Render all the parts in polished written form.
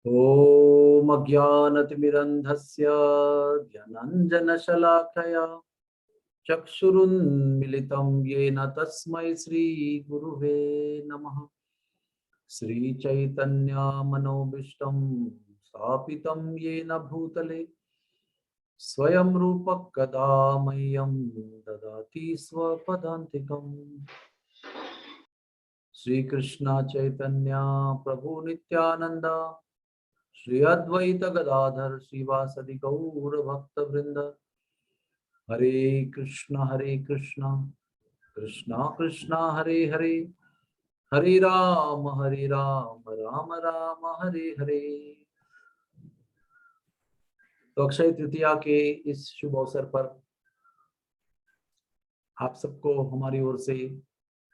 ॐ अज्ञानतिमिरन्धस्य ज्ञानाञ्जनशलाकया चक्षुरुन्मिलितं येन तस्मै श्रीगुरुवे नमः। श्रीचैतन्यमनोभीष्टं स्थापितं येन भूतले स्वयं रूपः कदा मह्यं ददाति स्वपदान्तिकम्। श्रीकृष्ण चैतन्य प्रभु नित्यानंद श्री अद्वैत गदाधर श्रीवासदि गौर भक्त वृंद। हरे कृष्ण कृष्ण कृष्ण हरे हरे, हरे राम राम राम हरे हरे। तो अक्षय तृतीया के इस शुभ अवसर पर आप सबको हमारी ओर से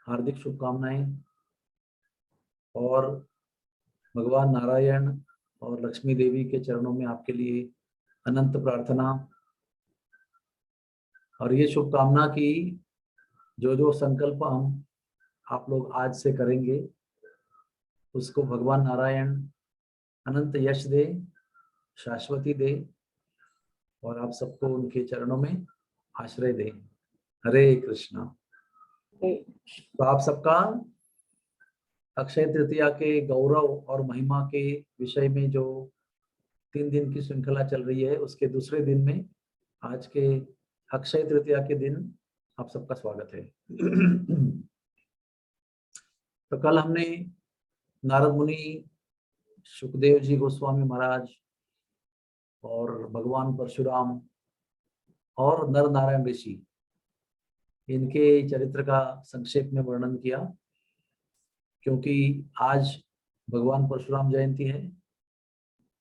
हार्दिक शुभकामनाएं और भगवान नारायण और लक्ष्मी देवी के चरणों में आपके लिए अनंत प्रार्थना और ये शुभकामना की जो जो संकल्प हम आप लोग आज से करेंगे उसको भगवान नारायण अनंत यश दे, शाश्वती दे और आप सबको उनके चरणों में आश्रय दे। हरे कृष्णा। तो आप सबका अक्षय तृतीया के गौरव और महिमा के विषय में जो 3 दिन की श्रृंखला चल रही है उसके दूसरे दिन में आज के अक्षय तृतीया के दिन आप सबका स्वागत है। तो कल हमने नारद मुनि, सुखदेव जी गोस्वामी महाराज और भगवान परशुराम और नर नारायण ऋषि इनके चरित्र का संक्षेप में वर्णन किया, क्योंकि आज भगवान परशुराम जयंती है।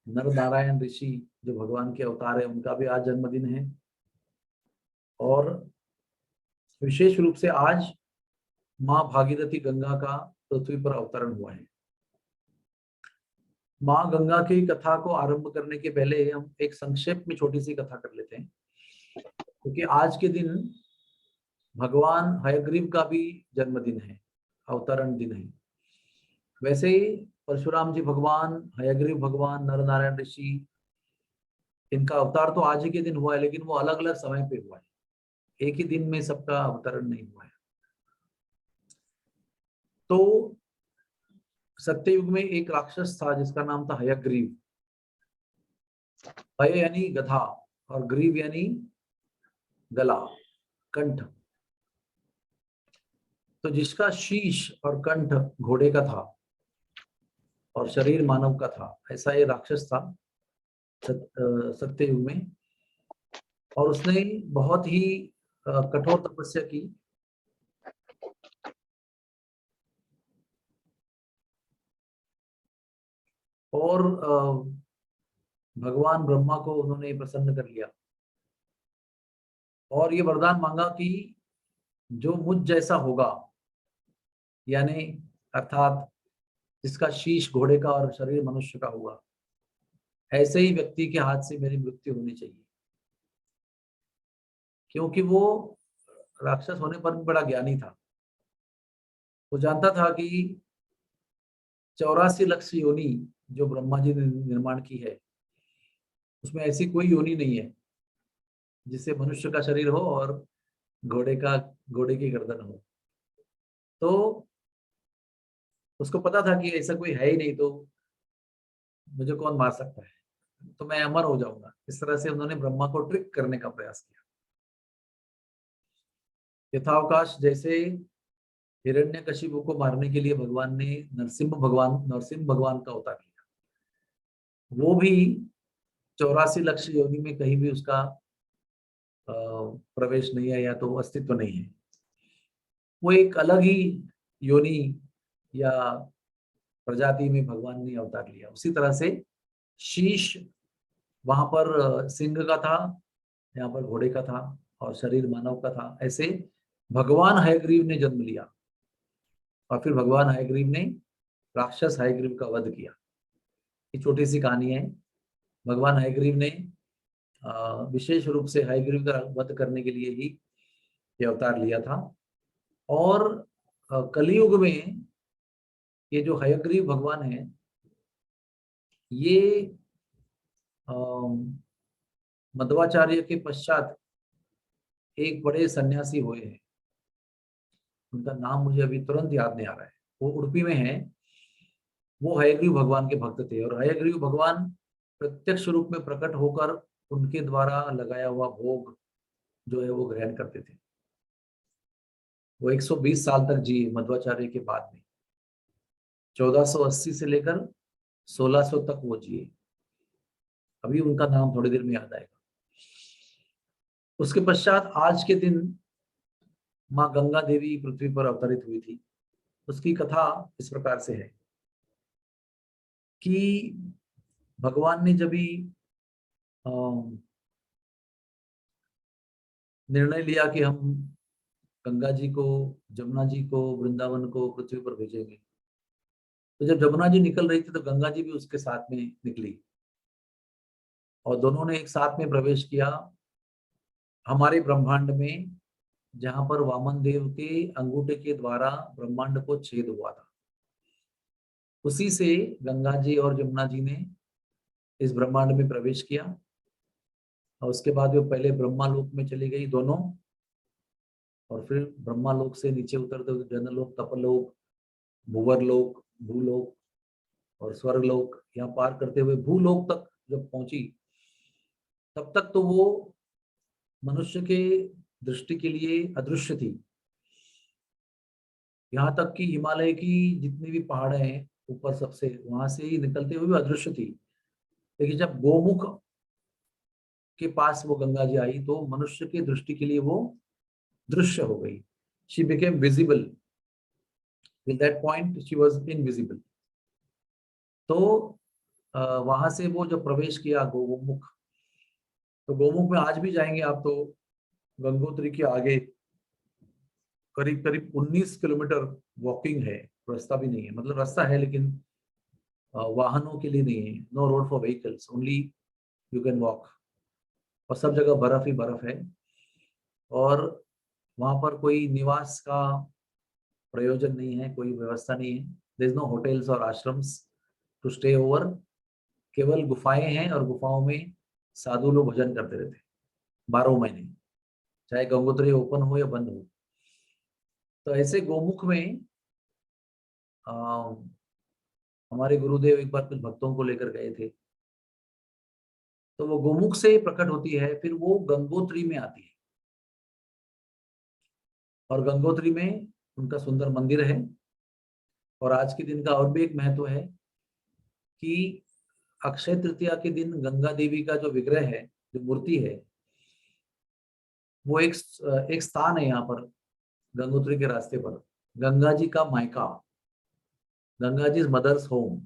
नर नारायण ऋषि जो भगवान के अवतार है उनका भी आज जन्मदिन है और विशेष रूप से आज माँ भागीरथी गंगा का पृथ्वी पर अवतरण हुआ है। माँ गंगा की कथा को आरंभ करने के पहले हम एक संक्षेप में छोटी सी कथा कर लेते हैं, क्योंकि आज के दिन भगवान हयग्रीव का भी जन्मदिन है, अवतरण दिन है। वैसे ही परशुराम जी भगवान, हयग्रीव भगवान, नर नारायण ऋषि, इनका अवतार तो आज ही के दिन हुआ है, लेकिन वो अलग अलग समय पे हुआ है, एक ही दिन में सबका अवतरण नहीं हुआ है। तो सत्ययुग में एक राक्षस था जिसका नाम था हयग्रीव। हय यानी गधा और ग्रीव यानी गला, कंठ। तो जिसका शीश और कंठ घोड़े का था और शरीर मानव का था, ऐसा ये राक्षस था सत्ययुग में। और उसने बहुत ही कठोर तपस्या की और भगवान ब्रह्मा को उन्होंने प्रसन्न कर लिया और ये वरदान मांगा कि जो मुझ जैसा होगा, यानी अर्थात जिसका शीश घोड़े का और शरीर मनुष्य का होगा, ऐसे ही व्यक्ति के हाथ से मेरी मृत्यु होनी चाहिए। क्योंकि वो राक्षस होने पर भी बड़ा ज्ञानी था। वो जानता था कि 84 लाख योनि जो ब्रह्मा जी ने निर्माण की है, उसमें ऐसी कोई योनि नहीं है जिससे मनुष्य का शरीर हो और घोड़े की गर्दन हो। तो उसको पता था कि ऐसा कोई है ही नहीं, तो मुझे कौन मार सकता है, तो मैं अमर हो जाऊंगा। इस तरह से उन्होंने ब्रह्मा को ट्रिक करने का प्रयास किया। यथावकाश जैसे हिरण्यकशिपु को मारने के लिए भगवान ने नरसिंह भगवान का अवतार लिया। वो भी 84 लाख योनि में कहीं भी उसका प्रवेश नहीं है या तो अस्तित्व नहीं है। वो एक अलग ही योनि या प्रजाति में भगवान ने अवतार लिया। उसी तरह से शीश वहां पर सिंह का था, यहाँ पर घोड़े का था और शरीर मानव का था। ऐसे भगवान हयग्रीव ने जन्म लिया और फिर भगवान हयग्रीव ने राक्षस हयग्रीव का वध किया। ये छोटी सी कहानी है। भगवान हयग्रीव ने विशेष रूप से हयग्रीव का वध करने के लिए ही ये अवतार लिया था। और कलयुग में ये जो हयग्रीव भगवान है, ये मध्वाचार्य के पश्चात एक बड़े सन्यासी हुए हैं, उनका नाम मुझे अभी तुरंत याद नहीं आ रहा है, वो उडुपी में है। वो हयग्रीव भगवान के भक्त थे और हयग्रीव भगवान प्रत्यक्ष रूप में प्रकट होकर उनके द्वारा लगाया हुआ भोग जो है वो ग्रहण करते थे। वो 120 साल तक जिए मध्वाचार्य के बाद में, 1480 से लेकर 1600 तक वो जिए। अभी उनका नाम थोड़ी देर में याद आएगा। उसके पश्चात आज के दिन माँ गंगा देवी पृथ्वी पर अवतरित हुई थी। उसकी कथा इस प्रकार से है कि भगवान ने जब भी निर्णय लिया कि हम गंगा जी को, जमुना जी को, वृंदावन को पृथ्वी पर भेजेंगे, तो जब जमुना जी निकल रही थी तो गंगा जी भी उसके साथ में निकली और दोनों ने एक साथ में प्रवेश किया हमारे ब्रह्मांड में, जहां पर वामन देव के अंगूठे के द्वारा ब्रह्मांड को छेद हुआ था। उसी से गंगा जी और जमुना जी ने इस ब्रह्मांड में प्रवेश किया और उसके बाद वो पहले ब्रह्मा लोक में चली गई दोनों, और फिर ब्रह्मा लोक से नीचे उतरते हुए जनलोक, तपलोक, भूवर लोक, भूलोक और स्वर्ग लोक, यहाँ पार करते हुए भूलोक तक जब पहुंची, तब तक तो वो मनुष्य के दृष्टि के लिए अदृश्य थी। यहाँ तक कि हिमालय की जितनी भी पहाड़े हैं ऊपर सबसे, वहां से ही निकलते हुए भी अदृश्य थी। लेकिन जब गोमुख के पास वो गंगा जी आई तो मनुष्य की दृष्टि के लिए वो दृश्य हो गई। She became visible, with that point she was invisible. तो वहां से वो जब प्रवेश किया गोमुख, तो गोमुख में आज भी जाएंगे आप तो गंगोत्री के आगे करीब करीब 19 किलोमीटर वॉकिंग है, रास्ता भी नहीं है, मतलब रास्ता है लेकिन वाहनों के लिए नहीं है, no road for vehicles, only you can walk. और सब जगह बर्फ ही बर्फ है और वहां पर कोई निवास का प्रयोजन नहीं है, कोई व्यवस्था नहीं है। देयर इज नो होटल्स और आश्रम्स टू स्टे ओवर, केवल गुफाएं हैं और गुफाओं में साधु लोग भजन करते रहते 12 महीने, चाहे गंगोत्री ओपन हो या बंद हो। तो ऐसे गोमुख में हमारे गुरुदेव एक बार कुछ भक्तों को लेकर गए थे, तो वो गोमुख से प्रकट होती है, फिर वो गंगोत्री में आती है और गंगोत्री में उनका सुंदर मंदिर है। और आज के दिन का और भी एक महत्व है कि अक्षय तृतीया के दिन गंगा देवी का जो विग्रह है, जो मूर्ति है, वो एक स्थान है यहाँ पर गंगोत्री के रास्ते पर, गंगा जी का मायका, गंगा जी मदर्स होम।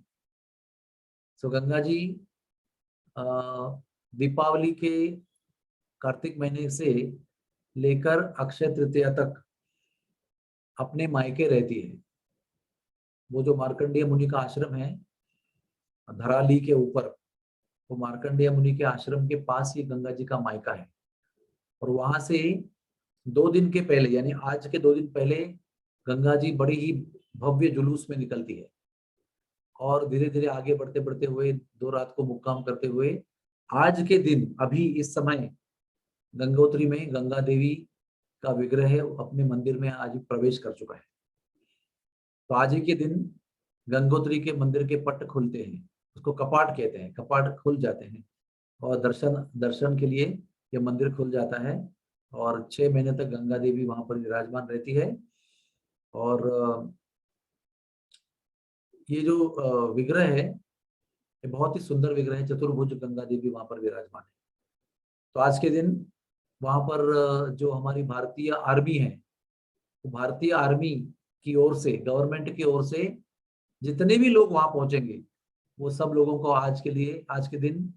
सो गंगा जी दीपावली के कार्तिक महीने से लेकर अक्षय तृतीया तक अपने मायके रहती है। वो जो मार्कंडेय मुनि का आश्रम है धराली के ऊपर, वो मार्कंडेय मुनि के आश्रम के पास ही गंगा जी का मायका है। और वहां से 2 दिन के पहले, यानी आज के 2 दिन पहले, गंगा जी बड़ी ही भव्य जुलूस में निकलती है और धीरे धीरे आगे बढ़ते बढ़ते हुए 2 रात को मुक्काम करते हुए आज के दिन अभी इस समय गंगोत्री में गंगा देवी का विग्रह है अपने मंदिर में आज प्रवेश कर चुका है। तो आज ही के दिन गंगोत्री के मंदिर के पट खुलते हैं, उसको कपाट कहते हैं, कपाट खुल जाते हैं और दर्शन दर्शन के लिए ये मंदिर खुल जाता है। और 6 महीने तक गंगा देवी वहां पर विराजमान रहती है। और ये जो विग्रह है, ये बहुत ही सुंदर विग्रह है, चतुर्भुज गंगा देवी वहां पर विराजमान है। तो आज के दिन वहां पर जो हमारी भारतीय आर्मी है, तो भारतीय आर्मी की ओर से, गवर्नमेंट की ओर से जितने भी लोग वहां पहुंचेंगे वो सब लोगों को आज के लिए, आज के दिन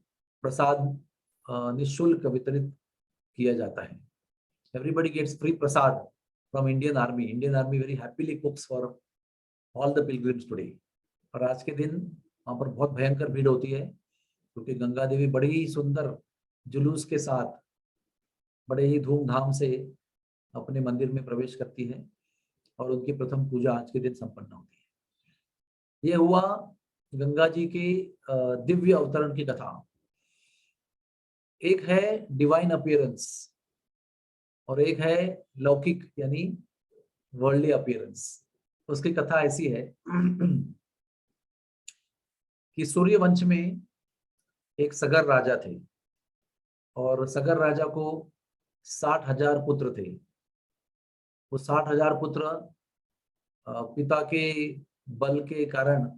प्रसाद निःशुल्क वितरित किया जाता है। Everybody gets free prasad from Indian army. Indian army very happily cooks for all the pilgrims today. और आज के दिन वहां पर बहुत भयंकर भीड़ होती है क्योंकि गंगा देवी बड़ी ही सुंदर जुलूस के साथ बड़े ही धूमधाम से अपने मंदिर में प्रवेश करती है और उनकी प्रथम पूजा आज के दिन संपन्न होती है। ये हुआ गंगा जी के दिव्य अवतरण की कथा। एक है डिवाइन अपीयरेंस और एक है लौकिक यानी वर्ल्डली अपीयरेंस। उसकी कथा ऐसी है कि सूर्य वंश में एक सगर राजा थे और सगर राजा को 60,000 पुत्र थे। वो 60,000 पुत्र पिता के बल के कारण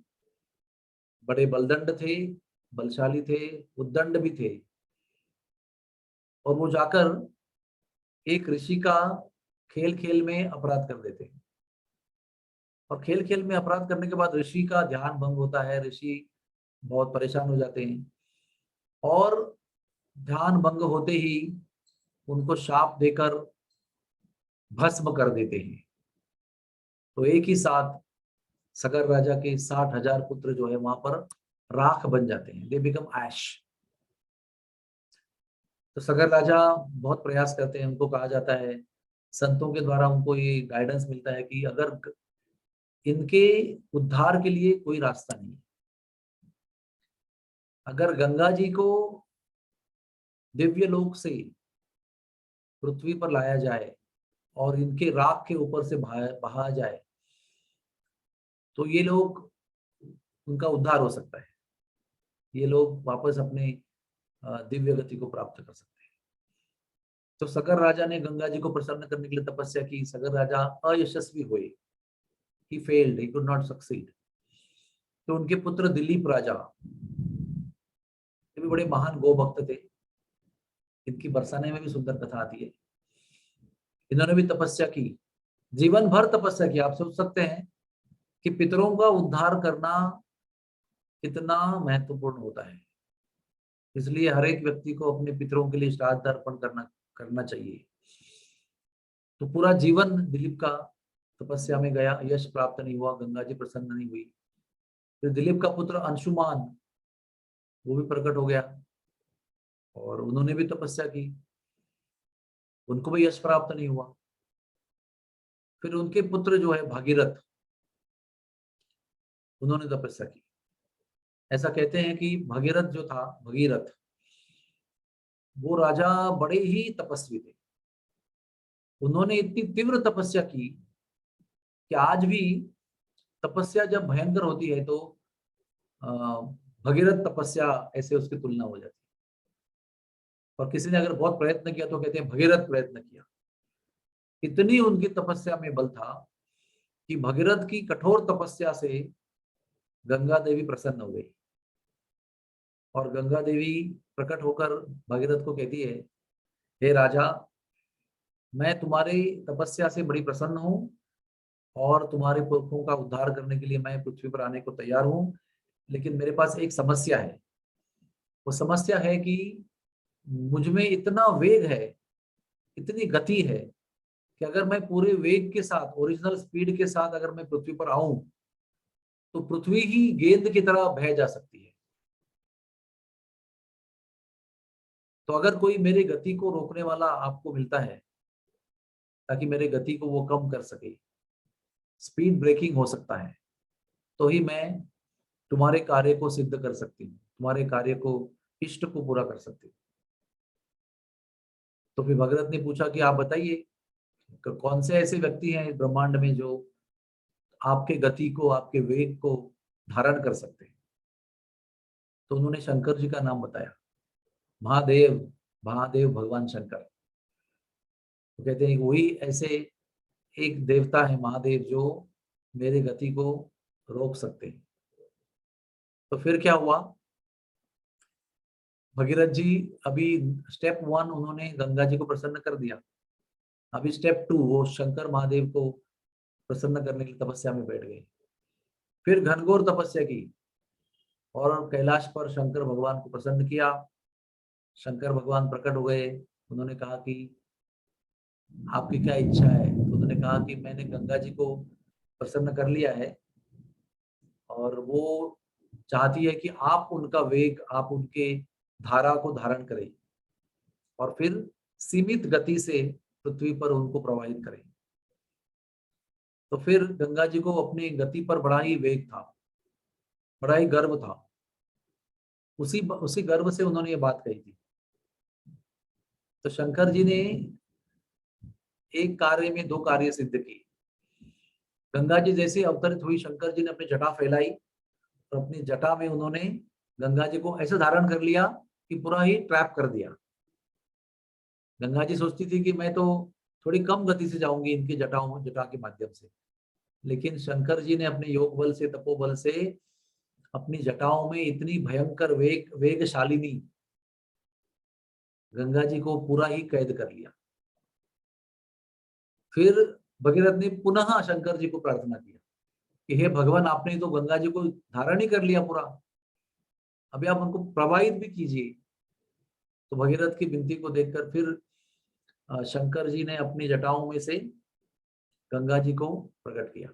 बड़े बलदंड थे, बलशाली थे, उद्दंड भी थे। और वो जाकर एक ऋषि का खेल खेल में अपराध कर देते हैं और खेल खेल में अपराध करने के बाद ऋषि का ध्यान भंग होता है। ऋषि बहुत परेशान हो जाते हैं और ध्यान भंग होते ही उनको शाप देकर भस्म कर देते हैं। तो एक ही साथ सगर राजा के 60,000 पुत्र जो है वहां पर राख बन जाते हैं, दे बिकम ऐश। तो सगर राजा बहुत प्रयास करते हैं। उनको कहा जाता है, संतों के द्वारा उनको ये गाइडेंस मिलता है कि अगर इनके उद्धार के लिए कोई रास्ता नहीं है, अगर गंगा जी को दिव्य लोक से पृथ्वी पर लाया जाए और इनके राख के ऊपर से बहा जाए तो ये लोग, उनका उद्धार हो सकता है, ये लोग वापस अपने दिव्य गति को प्राप्त कर सकते हैं। तो सगर राजा ने गंगा जी को प्रसन्न करने के लिए तपस्या की। सगर राजा अयशस्वी हुए, he failed, he could not succeed। तो उनके पुत्र दिलीप राजा, ये भी बड़े महान गो भक्त थे। इनकी बरसाने में भी सुंदर कथा आती है। इन्होंने भी तपस्या की, जीवन भर तपस्या की। आप सोच सकते हैं कि पितरों का उद्धार करना कितना महत्वपूर्ण होता है। इसलिए हर एक व्यक्ति को अपने पितरों के लिए श्राद्ध अर्पण करना चाहिए। तो पूरा जीवन दिलीप का तपस्या में गया, यश प्राप्त नहीं हुआ, गंगा जी प्रसन्न नहीं हुई। फिर दिलीप का पुत्र अंशुमान, वो भी प्रकट हो गया और उन्होंने भी तपस्या की, उनको भी यश प्राप्त नहीं हुआ। फिर उनके पुत्र जो है भागीरथ, उन्होंने तपस्या की। ऐसा कहते हैं कि भागीरथ जो था, भगीरथ, वो राजा बड़े ही तपस्वी थे। उन्होंने इतनी तीव्र तपस्या की कि आज भी तपस्या जब भयंकर होती है तो अ, भगीरथ तपस्या ऐसे उसकी तुलना हो जाती है। और किसी ने अगर बहुत प्रयत्न किया तो कहते हैं भगीरथ प्रयत्न किया। इतनी उनकी तपस्या में बल था कि भगीरथ की कठोर तपस्या से गंगा देवी प्रसन्न हो गई और गंगा देवी प्रकट होकर भगीरथ को कहती है, हे राजा, मैं तुम्हारी तपस्या से बड़ी प्रसन्न हूँ और तुम्हारे पुरखों का उद्धार करने के लिए मैं पृथ्वी पर आने को तैयार हूँ। लेकिन मेरे पास एक समस्या है। वो समस्या है कि मुझ में इतना वेग है, इतनी गति है कि अगर मैं पूरे वेग के साथ, ओरिजिनल स्पीड के साथ अगर मैं पृथ्वी पर आऊं तो पृथ्वी ही गेंद की तरह बह जा सकती है। तो अगर कोई मेरी गति को रोकने वाला आपको मिलता है ताकि मेरे गति को वो कम कर सके, स्पीड ब्रेकिंग हो सकता है, तो ही मैं तुम्हारे कार्य को सिद्ध कर सकती हूँ, तुम्हारे कार्य को, इष्ट को पूरा कर सकती हूँ। तो फिर भगरथ ने पूछा कि आप बताइए कौन से ऐसे व्यक्ति हैं इस ब्रह्मांड में जो आपके गति को, आपके वेग को धारण कर सकते हैं। तो उन्होंने शंकर जी का नाम बताया, महादेव, महादेव भगवान शंकर। तो कहते हैं वही ऐसे एक देवता है महादेव जो मेरी गति को रोक सकते हैं। तो फिर क्या हुआ, भगीरथ जी अभी स्टेप 1 उन्होंने गंगा जी को प्रसन्न कर दिया। अभी स्टेप 2 वो शंकर महादेव को प्रसन्न करने की तपस्या में बैठ गए। फिर घनघोर तपस्या की और कैलाश पर शंकर भगवान को प्रसन्न किया। शंकर भगवान प्रकट हो गए। उन्होंने कहा कि आपकी क्या इच्छा है। तो उन्होंने कहा कि मैंने गंगा जी को प्रसन्न कर लिया है और वो चाहती है कि आप उनका वेग, आप उनके धारा को धारण करें और फिर सीमित गति से पृथ्वी पर उनको प्रवाहित करें। तो फिर गंगा जी को अपनी गति पर बड़ा ही वेग था, बड़ा ही गर्व था। उसी उसी गर्व से उन्होंने ये बात कही थी। तो शंकर जी ने एक कार्य में दो कार्य सिद्ध किए। गंगा जी जैसे अवतरित हुई, शंकर जी ने अपनी जटा फैलाई और अपनी जटा में उन्होंने गंगा जी को ऐसे धारण कर लिया कि पूरा ही ट्रैप कर दिया। गंगा जी सोचती थी कि मैं तो थोड़ी कम गति से जाऊंगी इनकी जटा के माध्यम से, लेकिन शंकर जी ने अपने योग बल से, तपोबल से अपनी जटाओं में इतनी भयंकर वेगशालिनी गंगा जी को पूरा ही कैद कर लिया। फिर भगीरथ ने पुनः शंकर जी को प्रार्थना किया कि हे भगवान, आपने तो गंगा जी को धारण ही कर लिया पूरा, अभी आप उनको प्रवाहित भी कीजिए। तो भगीरथ की विनती को देखकर फिर शंकर जी ने अपनी जटाओं में से गंगा जी को प्रकट किया,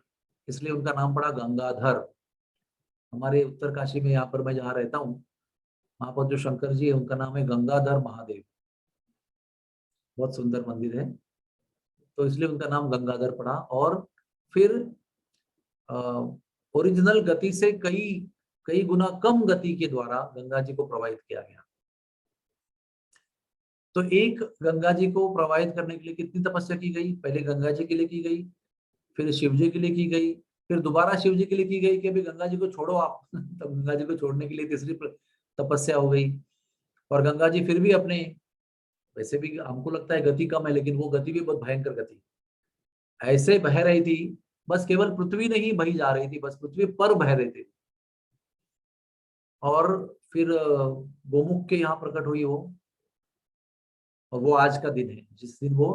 इसलिए उनका नाम पड़ा गंगाधर। हमारे उत्तरकाशी में, यहाँ पर मैं जहाँ रहता हूँ, वहां पर जो शंकर जी है उनका नाम है गंगाधर महादेव। बहुत सुंदर मंदिर है, तो इसलिए उनका नाम गंगाधर पड़ा। और फिर ओरिजिनल गति से कई कई गुना कम गति के द्वारा गंगा जी को प्रवाहित किया गया। तो एक गंगा जी को प्रवाहित करने के लिए कितनी तपस्या की गई? पहले गंगा जी के लिए की गई, फिर शिव जी के लिए की गई, फिर दोबारा शिव जी के लिए की गई कि अभी गंगा जी को छोड़ो आप। तब गंगा जी को छोड़ने के लिए तीसरी तपस्या हो गई। और गंगा जी फिर भी अपने, वैसे भी हमको लगता है गति कम है, लेकिन वो गति भी बहुत भयंकर गति, ऐसे बह रही थी, बस केवल पृथ्वी नहीं बही जा रही थी, बस पृथ्वी पर बह रहे थे। और फिर गोमुख के यहाँ प्रकट हुई वो, और वो आज का दिन है जिस दिन वो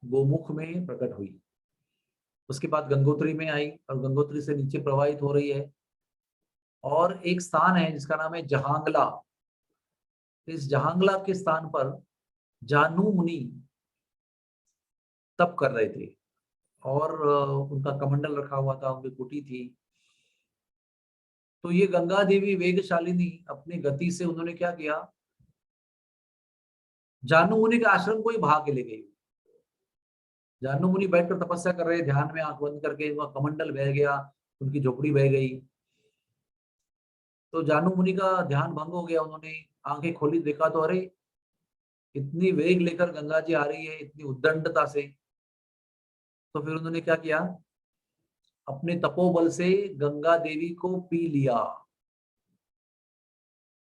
गोमुख में प्रकट हुई। उसके बाद गंगोत्री में आई और गंगोत्री से नीचे प्रवाहित हो रही है। और एक स्थान है जिसका नाम है जहांगला। इस जहांगला के स्थान पर जानु मुनि तप कर रहे थे, और उनका कमंडल रखा हुआ था, उनकी कुटी थी। तो ये गंगा देवी वेगशालिनी अपनी गति से उन्होंने क्या किया, जानु मुनि के आश्रम को ही भाग के ले गई। जानु मुनि बैठकर तपस्या कर रहे, ध्यान में आंख बंद करके, उनका कमंडल बह गया, उनकी झोपड़ी बह गई। तो जानु मुनि का ध्यान भंग हो गया, उन्होंने आंखें खोली, देखा तो अरे इतनी वेग लेकर गंगा जी आ रही है, इतनी उद्दंडता से। तो फिर उन्होंने क्या किया, अपने तपोबल से गंगा देवी को पी लिया।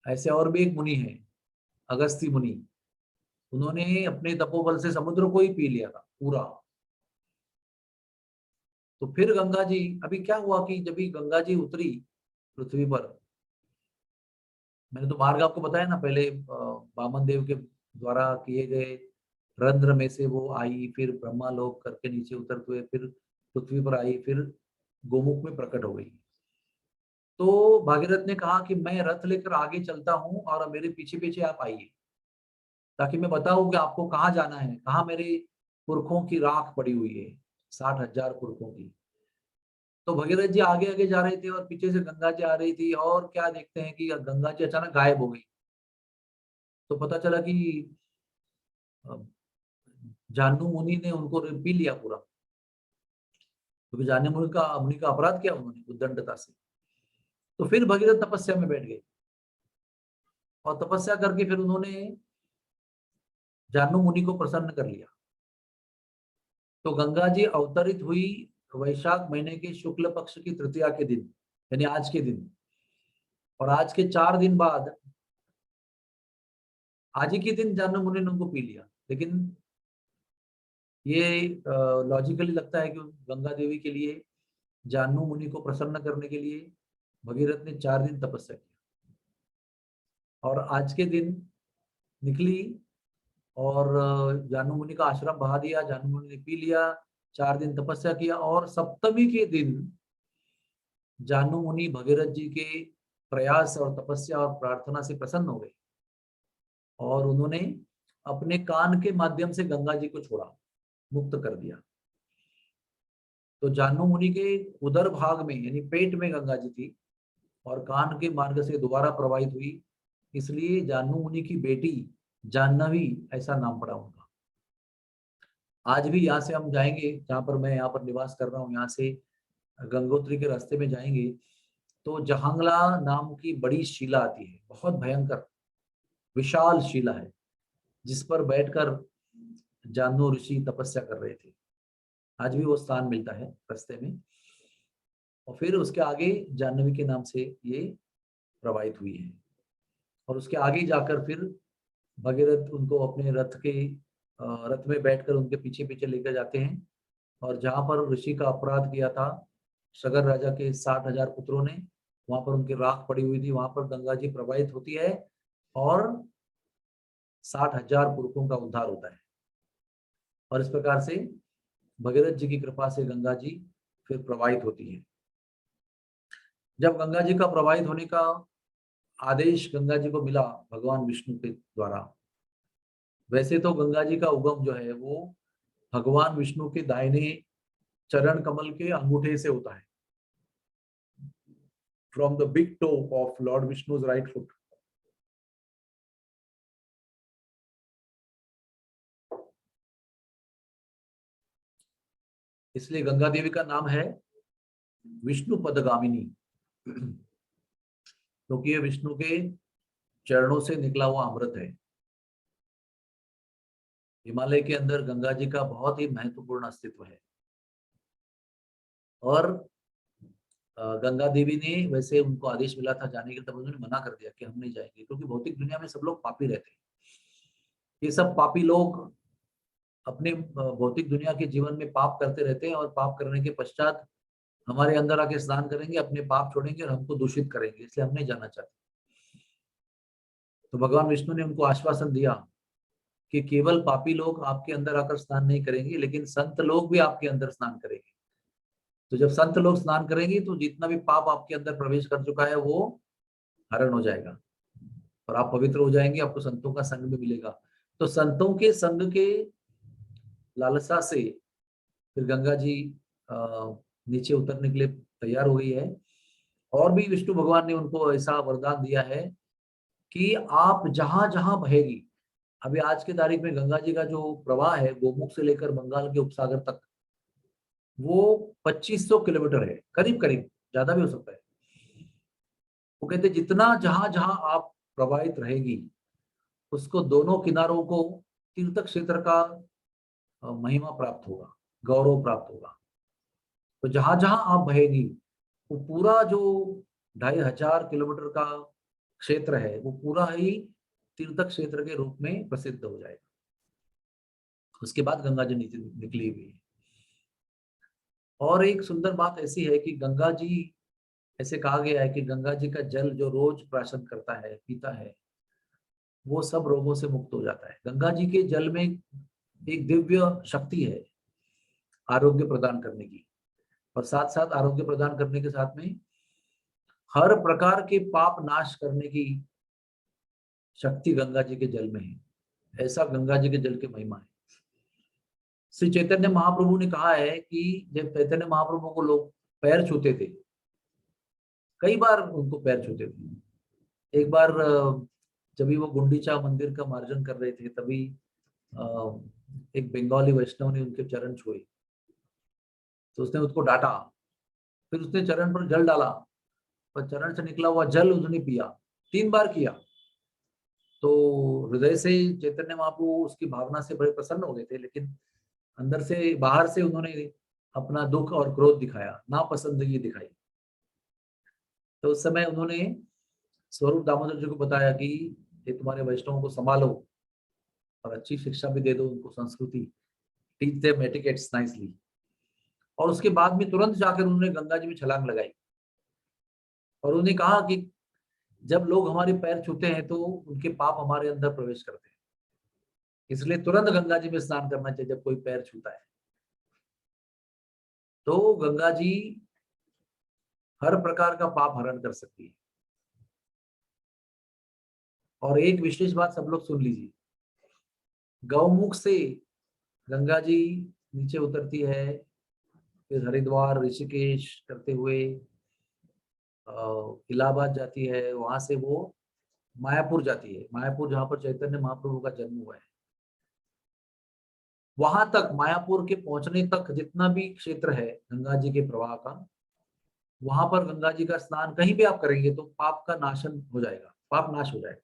ऐसे और भी एक मुनि है, अगस्ती मुनि, उन्होंने अपने तपोबल से समुद्र को ही पी लिया था पूरा। तो फिर गंगा जी, अभी क्या हुआ कि जब भी गंगा जी उतरी पृथ्वी पर, मैंने तो मार्ग आपको बताया ना पहले, वामन देव के द्वारा किए गए रंध्र में से वो आई, फिर ब्रह्मा लोक करके नीचे उतरते हुए फिर पृथ्वी पर आई, फिर गोमुख में प्रकट हो गई। तो भागीरथ ने कहा कि मैं रथ लेकर आगे चलता हूँ और मेरे पीछे पीछे आप आइए, ताकि मैं बताऊं कि आपको कहाँ जाना है, कहाँ मेरे पुरखों की राख पड़ी हुई है, 60,000 पुरखों की। तो भगीरथ जी आगे आगे जा रहे थे और पीछे से गंगा जी आ रही थी, और क्या देखते हैं कि गंगा जी अचानक गायब हो गई। तो पता चला कि अ, जानु मुनि ने उनको पी लिया पूरा, क्योंकि जानु मुनि का अपराध किया उन्होंने उद्दंडता से। तो फिर भगीरथ तपस्या में बैठ गए, और तपस्या करके फिर उन्होंने जानु मुनि को प्रसन्न कर लिया। तो गंगा जी अवतरित हुई वैशाख महीने के शुक्ल पक्ष की तृतीया के दिन, यानी आज के दिन। और आज के 4 दिन बाद, आज ही के दिन जानु मुनि ने उनको पी लिया। लेकिन ये लॉजिकली लगता है कि गंगा देवी के लिए, जानु मुनि को प्रसन्न करने के लिए भगीरथ ने 4 दिन तपस्या की, और आज के दिन निकली, और जानु मुनि का आश्रम बहा दिया, जानु मुनि ने पी लिया, 4 दिन तपस्या किया, और सप्तमी के दिन जानु मुनि भगीरथ जी के प्रयास और तपस्या और प्रार्थना से प्रसन्न हो गए, और उन्होंने अपने कान के माध्यम से गंगा जी को छोड़ा, मुक्त कर दिया। तो जानु मुनि के उदर भाग में, यानी पेट में गंगा जी थी, और कान के मार्ग से दोबारा प्रवाहित हुई, इसलिए जानु मुनि की बेटी जाह्नवी ऐसा नाम पड़ा उनका। आज भी यहाँ से हम जाएंगे, जहाँ पर मैं यहाँ पर निवास कर रहा हूँ, यहाँ से गंगोत्री के रास्ते में जाएंगे तो जहांगला नाम की बड़ी शिला आती है, बहुत भयंकर विशाल शिला है, जिस पर बैठकर जाह्नू ऋषि तपस्या कर रहे थे। आज भी वो स्थान मिलता है रास्ते में। और फिर उसके आगे जाह्नवी के नाम से ये प्रवाहित हुई है। और उसके आगे जाकर फिर भगीरथ उनको अपने रथ में बैठकर उनके पीछे पीछे लेकर जाते हैं। और जहां पर ऋषि का अपराध किया था सगर राजा के 60,000 पुत्रों ने, वहां पर उनकी राख पड़ी हुई थी, वहां पर गंगा जी प्रवाहित होती है और 60,000 पुरुषों का उद्धार होता है। और इस प्रकार से भगीरथ जी की कृपा से गंगा जी फिर प्रवाहित होती है। जब गंगा जी का प्रवाहित होने का आदेश गंगा जी को मिला भगवान विष्णु के द्वारा, वैसे तो गंगा जी का उगम जो है वो भगवान विष्णु के दाहिने चरण कमल के अंगूठे से होता है, from the big toe of Lord Vishnu's right foot. इसलिए गंगा देवी का नाम है विष्णु पदगामिनी, क्योंकि ये विष्णु के चरणों से निकला हुआ अमृत है। हिमालय के अंदर गंगा जी का बहुत ही महत्वपूर्ण अस्तित्व है। और गंगा देवी ने, वैसे उनको आदेश मिला था जाने के, तब उन्होंने मना कर दिया कि हम नहीं जाएंगे, क्योंकि भौतिक दुनिया में सब लोग पापी रहते हैं। ये सब पापी लोग अपने भौतिक दुनिया के जीवन में पाप करते रहते हैं, और पाप करने के पश्चात हमारे अंदर आके स्नान करेंगे, अपने पाप छोड़ेंगे और हमको दूषित करेंगे, इसलिए हम नहीं जाना चाहते। तो भगवान विष्णु ने उनको आश्वासन दिया कि केवल पापी लोग आपके अंदर आकर स्नान नहीं करेंगे, लेकिन संत लोग भी आपके अंदर स्नान करेंगे। तो जब संत लोग स्नान करेंगे तो जितना भी पाप आपके अंदर प्रवेश कर चुका है वो हरण हो जाएगा और आप पवित्र हो जाएंगे, आपको संतों का संग भी मिलेगा। तो संतों के संग के लालसा से फिर गंगा जी नीचे उतरने के लिए तैयार हो गई है। और भी विष्णु भगवान ने उनको ऐसा वरदान दिया है कि आप जहां जहां बहेगी, अभी आज की तारीख में गंगा जी का जो प्रवाह है गोमुख से लेकर बंगाल के उपसागर तक, वो 2500 किलोमीटर है, करीब करीब, ज्यादा भी हो सकता है। वो कहते जितना जहां जहां आप प्रवाहित रहेगी, उसको दोनों किनारों को तीर्थ क्षेत्र का महिमा प्राप्त होगा, गौरव प्राप्त होगा। तो जहां जहां आप बहेगी, वो पूरा जो 2500 किलोमीटर का क्षेत्र है वो पूरा ही तीर्थ क्षेत्र के रूप में प्रसिद्ध हो जाएगा। उसके बाद गंगा जी नीचे निकली हुई है। और एक सुंदर बात ऐसी है कि गंगा जी, ऐसे कहा गया है कि गंगा जी का जल जो रोज प्राशन करता है, पीता है, वो सब रोगों से मुक्त हो जाता है। गंगा जी के जल में एक दिव्य शक्ति है आरोग्य प्रदान करने की, और साथ साथ आरोग्य प्रदान करने के साथ में हर प्रकार के पाप नाश करने की शक्ति गंगा जी के जल में है। ऐसा गंगा जी के जल की महिमा है। श्री चैतन्य महाप्रभु ने कहा है कि जब चैतन्य महाप्रभु को लोग पैर छूते थे, कई बार उनको पैर छूते थे। एक बार जब भी वो गुंडीचा मंदिर का मार्जन कर रहे थे, तभी एक बंगाली वैष्णव ने उनके चरण छुए, तो उसने उसको डांटा। फिर उसने चरण पर जल डाला और चरण से निकला हुआ जल उसने पिया, 3 बार किया। तो हृदय से चैतन्य महाप्रभु उसकी भावना से बड़े प्रसन्न हो गए थे, लेकिन अंदर से, बाहर से उन्होंने अपना दुख और क्रोध दिखाया, नापसंदगी दिखाई। तो उस समय उन्होंने स्वरूप दामोदर जी को बताया कि ये तुम्हारे वैष्णवों को संभालो और अच्छी शिक्षा भी दे दो उनको, संस्कृति, टीच देम एटिकेट्स नाइसली। और उसके बाद में तुरंत जाकर उन्होंने गंगा जी में छलांग लगाई और उन्होंने कहा कि जब लोग हमारे पैर छूते हैं तो उनके पाप हमारे अंदर प्रवेश करते हैं, इसलिए तुरंत गंगा जी में स्नान करना चाहिए जब कोई पैर छूता है। तो गंगा जी हर प्रकार का पाप हरण कर सकती है। और एक विशेष बात सब लोग सुन लीजिए, गौमुख से गंगा जी नीचे उतरती है, फिर हरिद्वार ऋषिकेश करते हुए इलाहाबाद जाती है, वहां से वो मायापुर जाती है। मायापुर जहां पर चैतन्य महाप्रभु का जन्म हुआ है, वहां तक, मायापुर के पहुंचने तक जितना भी क्षेत्र है गंगा जी के प्रवाह का, वहां पर गंगा जी का स्नान कहीं भी आप करेंगे तो पाप का नाशन हो जाएगा, पाप नाश हो जाएगा।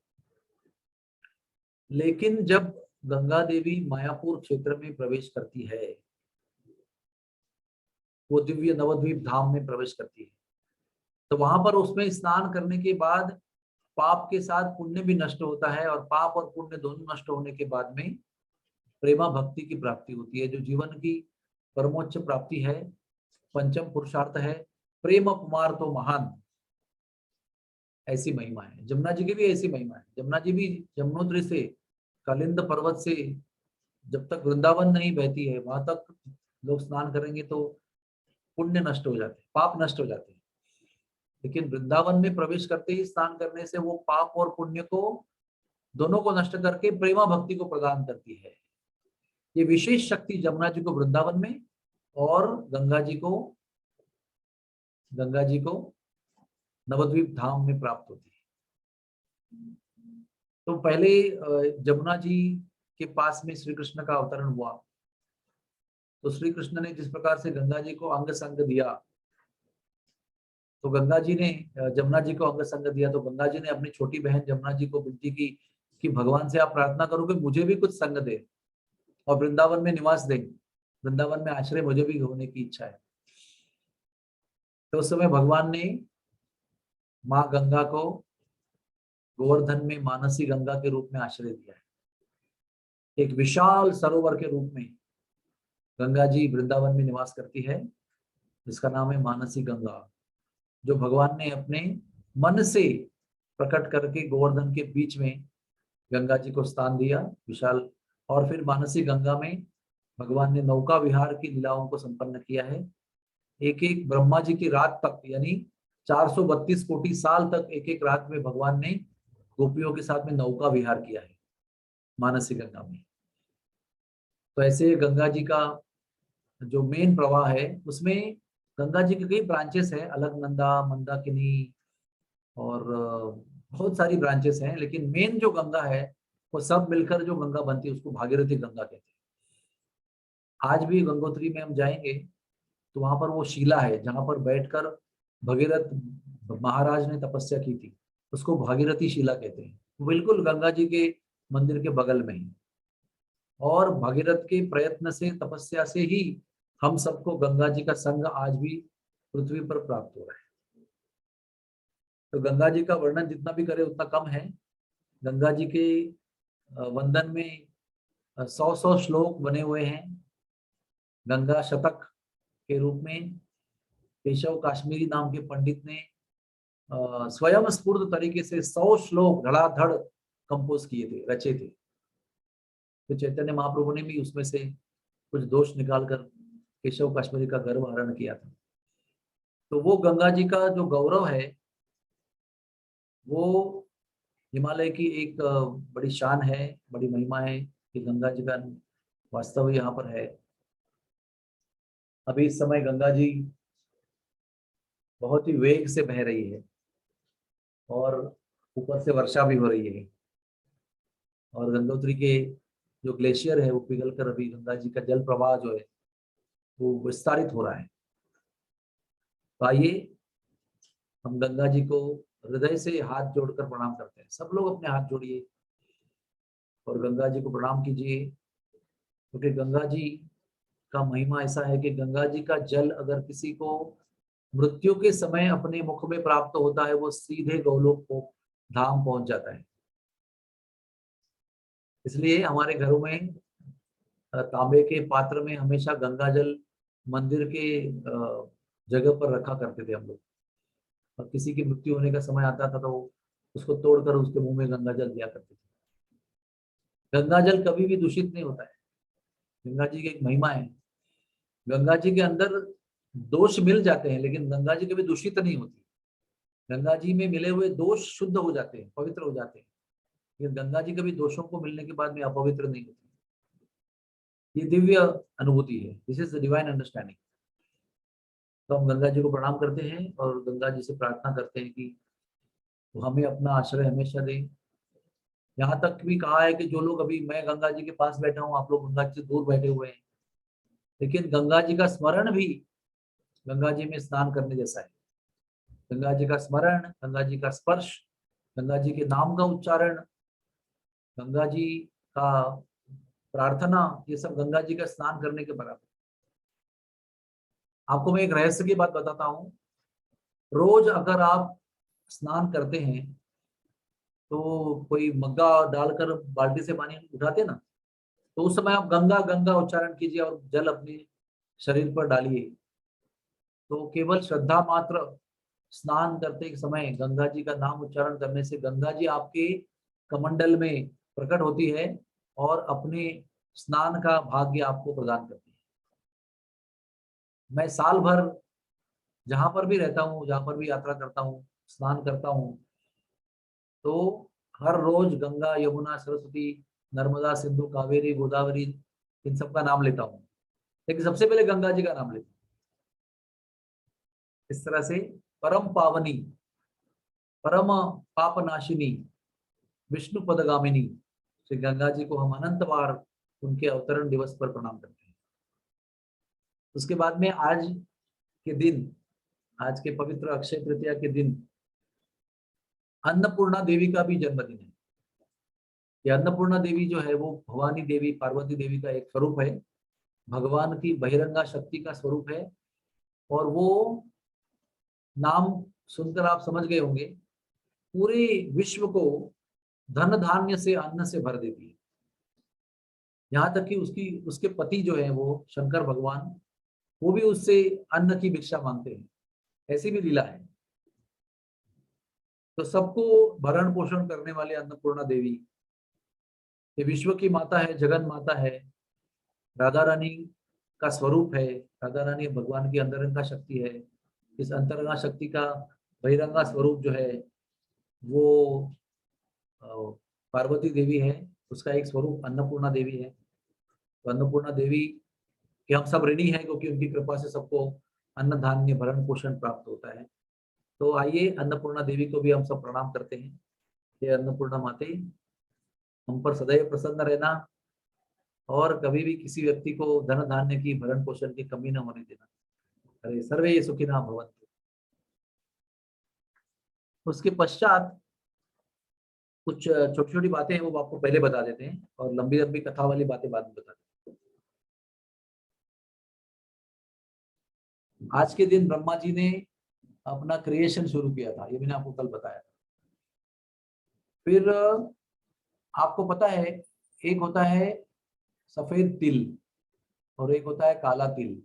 लेकिन जब गंगा देवी मायापुर क्षेत्र में प्रवेश करती है, वो दिव्य नवद्वीप धाम में प्रवेश करती है, तो वहां पर उसमें स्नान करने के बाद पाप के साथ पुण्य भी नष्ट होता है, और पाप और पुण्य दोनों नष्ट होने के बाद में प्रेमा भक्ति की प्राप्ति होती है, जो जीवन की परमोच्च प्राप्ति है, पंचम पुरुषार्थ है। प्रेम कुमार तो महान, ऐसी महिमा है। जमुना जी की भी ऐसी महिमा है। जमुना जी भी जमुनोत्री से, कालिंद पर्वत से, जब तक वृंदावन नहीं बहती है वहां तक लोग स्नान करेंगे तो पुण्य नष्ट हो जाते हैं, पाप नष्ट हो जाते हैं। लेकिन वृंदावन में प्रवेश करते ही स्नान करने से वो पाप और पुण्य को दोनों को नष्ट करके प्रेमा भक्ति को प्रदान करती है। ये विशेष शक्ति जमुना जी को वृंदावन में और गंगा जी को नवद्वीप धाम में प्राप्त होती है। तो पहले जमुना जी के पास में श्री कृष्ण का अवतरण हुआ, तो श्री कृष्ण ने जिस प्रकार से गंगा जी को अंग संग दिया, तो गंगा जी ने जमुना जी को अंग संग दिया, तो गंगा जी ने अपनी छोटी बहन जमुना जी को विनती की कि भगवान से आप प्रार्थना करो कि मुझे भी कुछ संग दे और वृंदावन में निवास दे, वृंदावन में आश्रय मुझे भी होने की इच्छा है। तो उस समय भगवान ने माँ गंगा को गोवर्धन में मानसी गंगा के रूप में आश्रय दिया है। एक विशाल सरोवर के रूप में गंगा जी वृंदावन में निवास करती है, जिसका नाम है मानसी गंगा, जो भगवान ने अपने मन से प्रकट करके गोवर्धन के बीच में गंगा जी को स्थान दिया विशाल। और फिर मानसी गंगा में भगवान ने नौका विहार की लीलाओं को संपन्न किया है। एक एक ब्रह्मा जी की रात तक, यानी 432 कोटि साल तक एक एक रात में भगवान ने गोपियों के साथ में नौका विहार किया है मानसी गंगा में। तो ऐसे गंगा जी का जो मेन प्रवाह है उसमें गंगा जी के कई ब्रांचेस है, अलकनंदा, मंदाकिनी और बहुत सारी ब्रांचेस हैं, लेकिन मेन जो गंगा है वो सब मिलकर जो गंगा बनती है उसको भागीरथी गंगा कहते हैं। आज भी गंगोत्री में हम जाएंगे तो वहां पर वो शिला है जहां पर बैठकर भगीरथ महाराज ने तपस्या की थी, उसको भागीरथी शिला कहते हैं। वो बिल्कुल गंगा जी के मंदिर के बगल में ही, और भगीरथ के प्रयत्न से, तपस्या से ही हम सबको गंगा जी का संग आज भी पृथ्वी पर प्राप्त हो रहा है। तो गंगा जी का वर्णन जितना भी करे उतना कम है। गंगा जी के वंदन में 100 श्लोक बने हुए हैं गंगा शतक के रूप में। केशव काश्मीरी नाम के पंडित ने स्वयं स्फूर्त तरीके से 100 श्लोक धड़ाधड़ कंपोज किए थे, रचे थे। तो चैतन्य महाप्रभु ने भी उसमें से कुछ दोष निकालकर केशव काश्मीरी का गर्व हरण किया था। तो वो गंगा जी का जो गौरव है वो हिमालय की एक बड़ी शान है, बड़ी महिमा है कि गंगा जी का वास्तव यहाँ पर है। अभी इस समय गंगा जी बहुत ही वेग से बह रही है और ऊपर से वर्षा भी हो रही है, और गंगोत्री के जो ग्लेशियर है वो पिघलकर अभी गंगा जी का जल प्रवाह जो है वो विस्तारित हो रहा है। तो आइए हम गंगा जी को हृदय से हाथ जोड़कर प्रणाम करते हैं। सब लोग अपने हाथ जोड़िए और गंगा जी को प्रणाम कीजिए, क्योंकि गंगा जी का महिमा ऐसा है कि गंगा जी का जल अगर किसी को मृत्यु के समय अपने मुख में प्राप्त होता है वो सीधे गोलोक को धाम पहुंच जाता है। इसलिए हमारे घरों में तांबे के पात्र में हमेशा गंगा जल मंदिर के जगह पर रखा करते थे हम लोग, और किसी की मृत्यु होने का समय आता था तो उसको तोड़कर उसके मुंह में गंगा जल दिया करते थे। गंगा जल कभी भी दूषित नहीं होता है, गंगा जी की एक महिमा है। गंगा जी के अंदर दोष मिल जाते हैं लेकिन गंगा जी कभी दूषित नहीं होती। गंगा जी में मिले हुए दोष शुद्ध हो जाते हैं, पवित्र हो जाते हैं, लेकिन गंगा जी कभी दोषों को मिलने के बाद में अपवित्र नहीं होती। ये दिव्य अनुभूति है, this is the divine understanding. तो हम गंगा जी को प्रणाम करते हैं और गंगा जी से प्रार्थना करते हैं कि वो हमें अपना आश्रय हमेशा दे। यहाँ तक भी कहा है कि जो लोग, अभी मैं गंगा जी के पास बैठा हूँ, आप लोग गंगा जी से दूर बैठे हुए हैं, लेकिन गंगा जी का स्मरण भी गंगा जी में स्नान करने जैसा है। गंगा जी का स्मरण, गंगा जी का स्पर्श, गंगा जी के नाम का उच्चारण, गंगा जी का प्रार्थना, ये सब गंगा जी का स्नान करने के बराबर। आपको मैं एक रहस्य की बात बताता हूँ। रोज अगर आप स्नान करते हैं तो कोई मग्गा डालकर बाल्टी से पानी उठाते ना, तो उस समय आप गंगा गंगा उच्चारण कीजिए और जल अपने शरीर पर डालिए। तो केवल श्रद्धा मात्र स्नान करते समय गंगा जी का नाम उच्चारण करने से गंगा जी आपके कमंडल में प्रकट होती है और अपने स्नान का भाग्य आपको प्रदान करती है। मैं साल भर जहां पर भी रहता हूँ, जहां पर भी यात्रा करता हूँ, स्नान करता हूँ, तो हर रोज गंगा, यमुना, सरस्वती, नर्मदा, सिंधु, कावेरी, गोदावरी, इन सब का नाम लेता हूँ, लेकिन सबसे पहले गंगा जी का नाम लेता हूँ। इस तरह से परम पावनी, परम पापनाशिनी, विष्णु पदगामिनी श्री गंगा जी को हम अनंत बार उनके अवतरण दिवस पर प्रणाम करते हैं। उसके बाद में आज के दिन, आज के पवित्र अक्षय तृतीया के दिन अन्नपूर्णा देवी का भी जन्मदिन है। ये अन्नपूर्णा देवी जो है वो भवानी देवी, पार्वती देवी का एक स्वरूप है, भगवान की बहिरंगा शक्ति का स्वरूप है। और वो नाम सुनकर आप समझ गए होंगे, पूरे विश्व को धन धान्य से, अन्न से भर देती है। यहाँ तक कि उसके पति जो है वो शंकर भगवान, वो भी उससे अन्न की भिक्षा मांगते हैं। ऐसी भी लीला है। तो सबको भरण पोषण करने वाली अन्नपूर्णा देवी, ये विश्व की माता है, जगन माता है, राधा रानी का स्वरूप है। राधा रानी भगवान की अंतरंगा शक्ति है। इस अंतरंगा शक्ति का बहिरंगा स्वरूप जो है वो अ, पार्वती देवी है। उसका एक स्वरूप अन्नपूर्णा देवी है। तो अन्नपूर्णा देवी के हम सब ऋणी हैं, क्योंकि उनकी कृपा से सबको अन्न धान्य भरण पोषण प्राप्त होता है। तो आइए अन्नपूर्णा देवी को भी हम सब प्रणाम करते हैं। ये अन्नपूर्णा माते, हम पर सदैव प्रसन्न रहना और कभी भी किसी व्यक्ति को धन धान्य की, भरण पोषण की कमी न होने देना। अरे सर्वे सुखिनः भवन्तु। उसके पश्चात कुछ छोटी छोटी बातें हैं, वो आपको पहले बता देते हैं, और लंबी लंबी कथा वाली बातें बाद में बता देते हैं। आज के दिन ब्रह्मा जी ने अपना क्रिएशन शुरू किया था, ये मैंने आपको कल बताया था। फिर आपको पता है, एक होता है सफेद तिल और एक होता है काला तिल।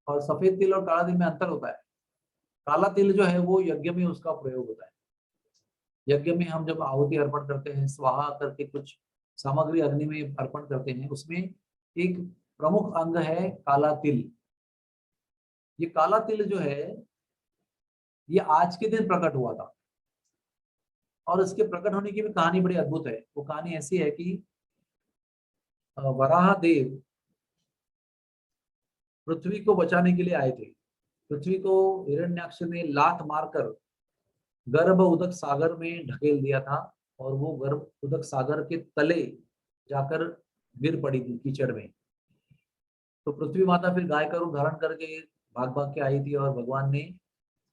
और सफेद तिल और काला तिल में अंतर होता है। काला तिल जो है वो यज्ञ में उसका प्रयोग होता है। यज्ञ में हम जब आहुति अर्पण करते हैं, स्वाहा करके कुछ सामग्री अग्नि में अर्पण करते हैं, उसमें एक प्रमुख अंग है काला तिल। ये काला तिल जो है ये आज के दिन प्रकट हुआ था। और इसके प्रकट होने की भी कहानी बड़ी अद्भुत है। वो कहानी ऐसी है कि वराह देव पृथ्वी को बचाने के लिए आए थे। पृथ्वी को हिरण्याक्ष ने लात मारकर गर्भ उदक सागर में ढकेल दिया था, और वो गर्भ उदक सागर के तले जाकर गिर पड़ी थी कीचड़ में। तो पृथ्वी माता फिर गाय का रूप धारण करके भाग भाग के आई थी, और भगवान ने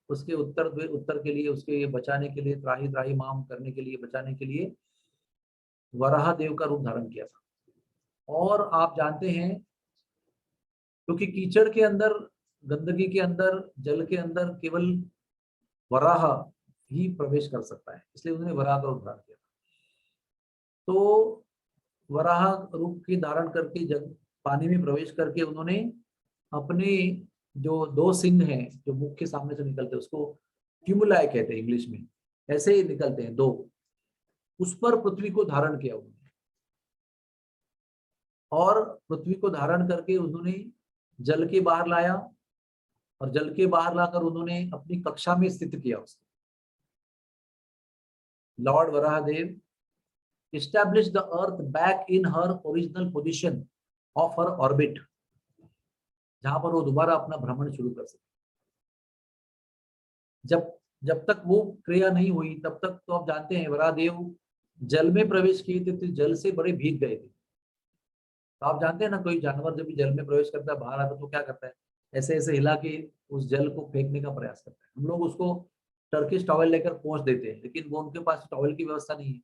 उसके उत्तर के लिए, उसके बचाने के लिए, त्राही त्राही माम करने के लिए, बचाने के लिए वराह देव का रूप धारण किया था। और आप जानते हैं, क्योंकि कीचड़ के अंदर, गंदगी के अंदर, जल के अंदर केवल वराह ही प्रवेश कर सकता है, इसलिए उन्होंने वराह का रूप धारण किया। तो वराह रूप के धारण करके जब पानी में प्रवेश करके उन्होंने अपने जो दो सिंह हैं जो मुख के सामने से निकलते हैं, उसको क्यूमुलाई कहते हैं इंग्लिश में, ऐसे ही निकलते हैं दो, उस पर पृथ्वी को धारण किया उन्होंने। और पृथ्वी को धारण करके उन्होंने जल के बाहर लाया, और जल के बाहर लाकर उन्होंने अपनी कक्षा में स्थित किया उसको। Lord Varahadev established the earth back in her original position of her orbit, जहां पर वो दोबारा अपना भ्रमण शुरू कर सके। जब जब तक वो क्रिया नहीं हुई तब तक तो आप जानते हैं वराहदेव जल में प्रवेश किए थे, तो जल से बड़े भीग गए थे। तो आप जानते हैं ना, कोई जानवर जब भी जल में प्रवेश करता है, बाहर आता है तो क्या करता है, ऐसे ऐसे हिला के उस जल को फेंकने का प्रयास करता है। हम लोग उसको टर्किश टॉवल लेकर पोंछ देते हैं, लेकिन वो उनके पास टॉवल की व्यवस्था नहीं है,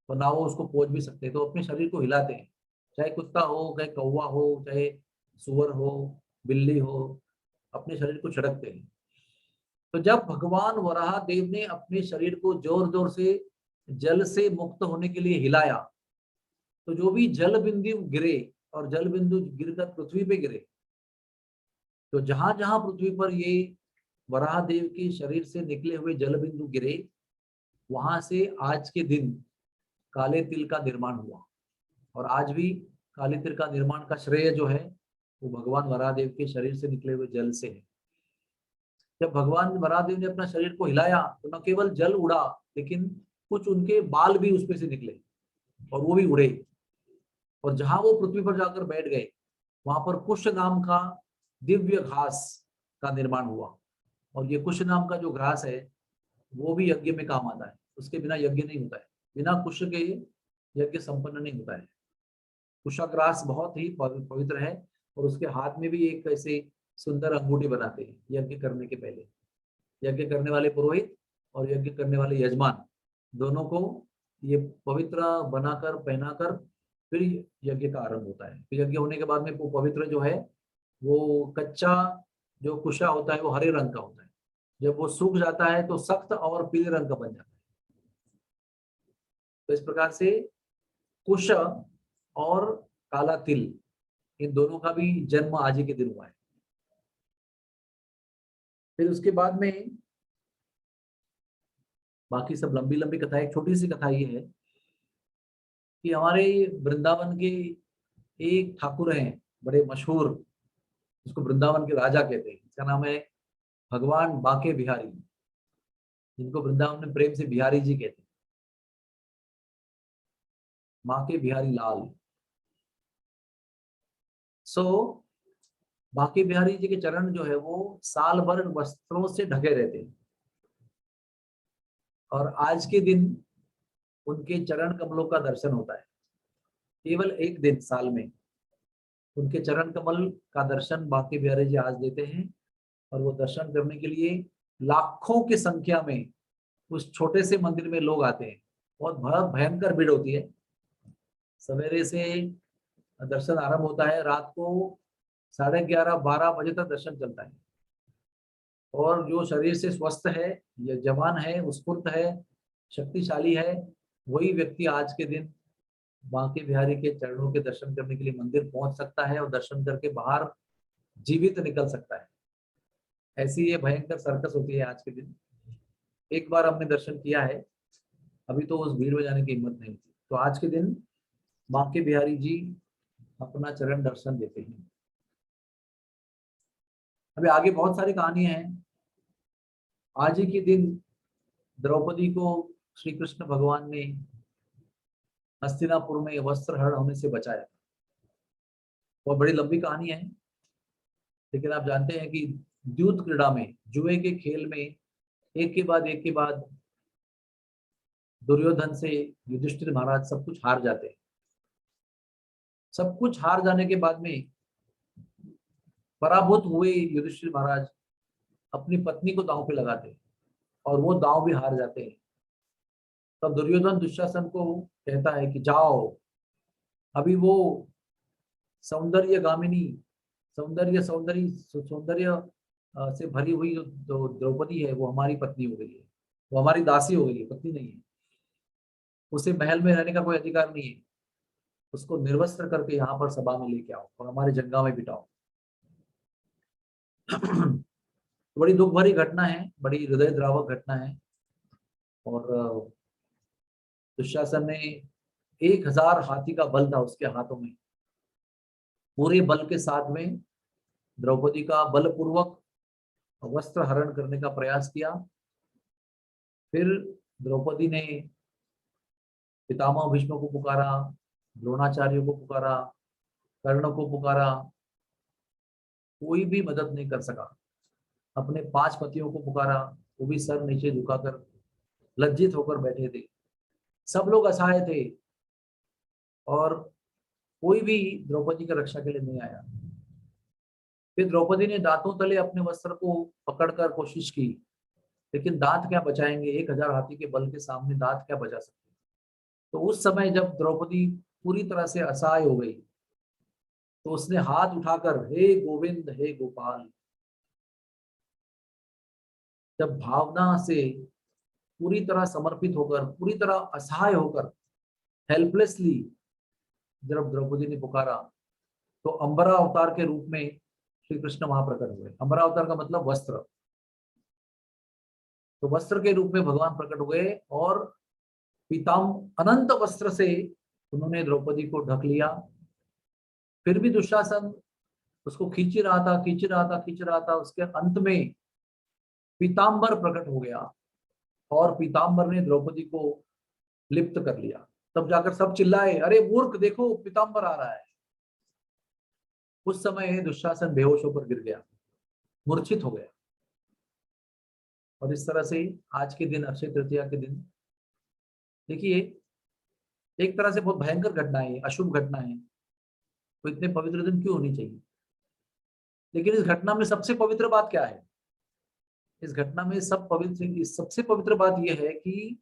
तो ना वो उसको पोंछ भी सकते हैं, तो अपने शरीर को हिलाते हैं, चाहे कुत्ता हो, चाहे कौवा हो, चाहे सुअर हो, बिल्ली हो, अपने शरीर को छिड़कते हैं। तो जब भगवान वराह देव ने अपने शरीर को जोर जोर से जल से मुक्त होने के लिए हिलाया, तो जो भी जल बिंदु गिरे, और जल बिंदु गिरकर पृथ्वी पे गिरे, तो जहां जहां पृथ्वी पर ये वराह देव के शरीर से निकले हुए जल बिंदु गिरे, वहां से आज के दिन काले तिल का निर्माण हुआ। और आज भी काले तिल का निर्माण का श्रेय जो है वो भगवान वराह देव के शरीर से निकले हुए जल से है। जब भगवान वराह देव ने अपना शरीर को हिलाया, तो न केवल जल उड़ा, लेकिन कुछ उनके बाल भी उसमें से निकले और वो भी उड़े, और जहां वो पृथ्वी पर जाकर बैठ गए, वहां पर कुश नाम का दिव्य घास का निर्माण हुआ। और ये कुश नाम का जो घास है वो भी यज्ञ में काम आता है, उसके बिना यज्ञ नहीं होता है, बिना कुश के यज्ञ संपन्न नहीं होता है। कुशाग्रास बहुत ही पवित्र है, और उसके हाथ में भी एक ऐसे सुंदर अंगूठी बनाते हैं यज्ञ करने के पहले। यज्ञ करने वाले पुरोहित और यज्ञ करने वाले यजमान दोनों को ये पवित्र बनाकर पहनाकर फिर यज्ञ का आरंभ होता है। फिर यज्ञ होने के बाद में वो पवित्र जो है, वो कच्चा जो कुशा होता है वो हरे रंग का होता है, जब वो सूख जाता है तो सख्त और पीले रंग का बन जाता है। तो इस प्रकार से कुश और काला तिल, इन दोनों का भी जन्म आज ही के दिन हुआ है। फिर उसके बाद में बाकी सब लंबी लंबी कथा। एक छोटी सी कथा ये है कि हमारे वृंदावन के एक ठाकुर हैं बड़े मशहूर, जिसको वृंदावन के राजा कहते हैं। इसका नाम है भगवान बांके बिहारी, जिनको वृंदावन में प्रेम से बिहारी जी कहते हैं, बांके बिहारी लाल। सो बांके बिहारी जी के चरण जो है वो साल भर वस्त्रों से ढके रहते हैं, और आज के दिन उनके चरण कमलों का दर्शन होता है। केवल एक दिन साल में उनके चरण कमल का दर्शन बांके बिहारी जी आज देते हैं, और वो दर्शन करने के लिए लाखों की संख्या में उस छोटे से मंदिर में लोग आते हैं। बहुत भयंकर भीड़ होती है। सवेरे से दर्शन आरंभ होता है, रात को 11:30-12 बजे तक दर्शन चलता है। और जो शरीर से स्वस्थ है, या जवान है, स्फूर्त है, शक्तिशाली है, वही व्यक्ति आज के दिन बांके बिहारी के चरणों के दर्शन करने के लिए मंदिर पहुंच सकता है, और दर्शन करके बाहर जीवित निकल सकता है। ऐसी ये भयंकर सर्कस होती है आज के दिन। एक बार हमने दर्शन किया है, अभी तो उस भीड़ में जाने की हिम्मत नहीं थी। तो आज के दिन बांके बिहारी जी अपना चरण दर्शन देते हैं। अभी आगे बहुत सारी कहानियां हैं। आज ही के दिन द्रौपदी को श्री कृष्ण भगवान ने हस्तिनापुर में वस्त्र हरण होने से बचाया। बहुत बड़ी लंबी कहानी है, लेकिन आप जानते हैं कि द्यूत क्रीड़ा में, जुए के खेल में, एक के बाद दुर्योधन से युधिष्ठिर महाराज सब कुछ हार जाते हैं। सब कुछ हार जाने के बाद में पराभूत हुए युधिष्ठिर महाराज अपनी पत्नी को दांव पे लगाते हैं, और वो दांव भी हार जाते हैं। तब दुर्योधन दुशासन को कहता है कि जाओ, अभी वो सौंदर्य गामिनी, सौंदर्य सौंदर्य सौंदर्य से भरी हुई जो द्रौपदी है वो हमारी पत्नी हो गई है, वो हमारी दासी हो गई है, पत्नी नहीं है। उसे महल में रहने का कोई अधिकार नहीं है। उसको निर्वस्त्र करके यहाँ पर सभा में लेके आओ और हमारे जंगा में बिठाओ। तो बड़ी दुख भरी घटना है, बड़ी हृदय द्रावक घटना है। और दुशासन ने 1000 हाथी का बल था उसके हाथों में। पूरे बल के साथ में द्रौपदी का बलपूर्वक वस्त्र हरण करने का प्रयास किया। फिर द्रौपदी ने पितामह भीष्म को पुकारा, द्रोणाचार्य को पुकारा, कर्ण को पुकारा, कोई भी मदद नहीं कर सका। अपने 5 पतियों को पुकारा, वो भी सर नीचे झुकाकर लज्जित होकर बैठे थे। सब लोग असहाय थे, और कोई भी द्रौपदी की रक्षा के लिए नहीं आया। फिर द्रौपदी ने दांतों तले अपने वस्त्र को पकड़कर कोशिश की, लेकिन दांत क्या बचाएंगे, 1000 हाथी के बल के सामने दांत क्या बचा सकते। तो उस समय जब द्रौपदी पूरी तरह से असहाय हो गई, तो उसने हाथ उठाकर हे गोविंद हे गोपाल, जब भावना से पूरी तरह समर्पित होकर, पूरी तरह असहाय होकर, हेल्पलेसली जब द्रौपदी ने पुकारा, तो अंबरा अवतार के रूप में श्री कृष्ण वहां प्रकट हुए। अंबरा अवतार का मतलब वस्त्र, तो वस्त्र के रूप में भगवान प्रकट हुए और पीताम अनंत वस्त्र से उन्होंने द्रौपदी को ढक लिया। फिर भी दुशासन उसको खींच रहा था, खींच रहा था, खींच रहा था। उसके अंत में पीताम्बर प्रकट हो गया और पीताम्बर ने द्रौपदी को लिप्त कर लिया। तब जाकर सब चिल्लाए, अरे मूर्ख, देखो पीताम्बर आ रहा है। उस समय दुशासन बेहोश होकर गिर गया, मूर्छित हो गया। और इस तरह से आज के दिन, अक्षय तृतीया के दिन, देखिए एक तरह से बहुत भयंकर घटना है, अशुभ घटना है। तो इतने पवित्र दिन क्यों होनी चाहिए? लेकिन इस घटना में सबसे पवित्र बात क्या है? इस घटना में सबसे पवित्र बात यह है कि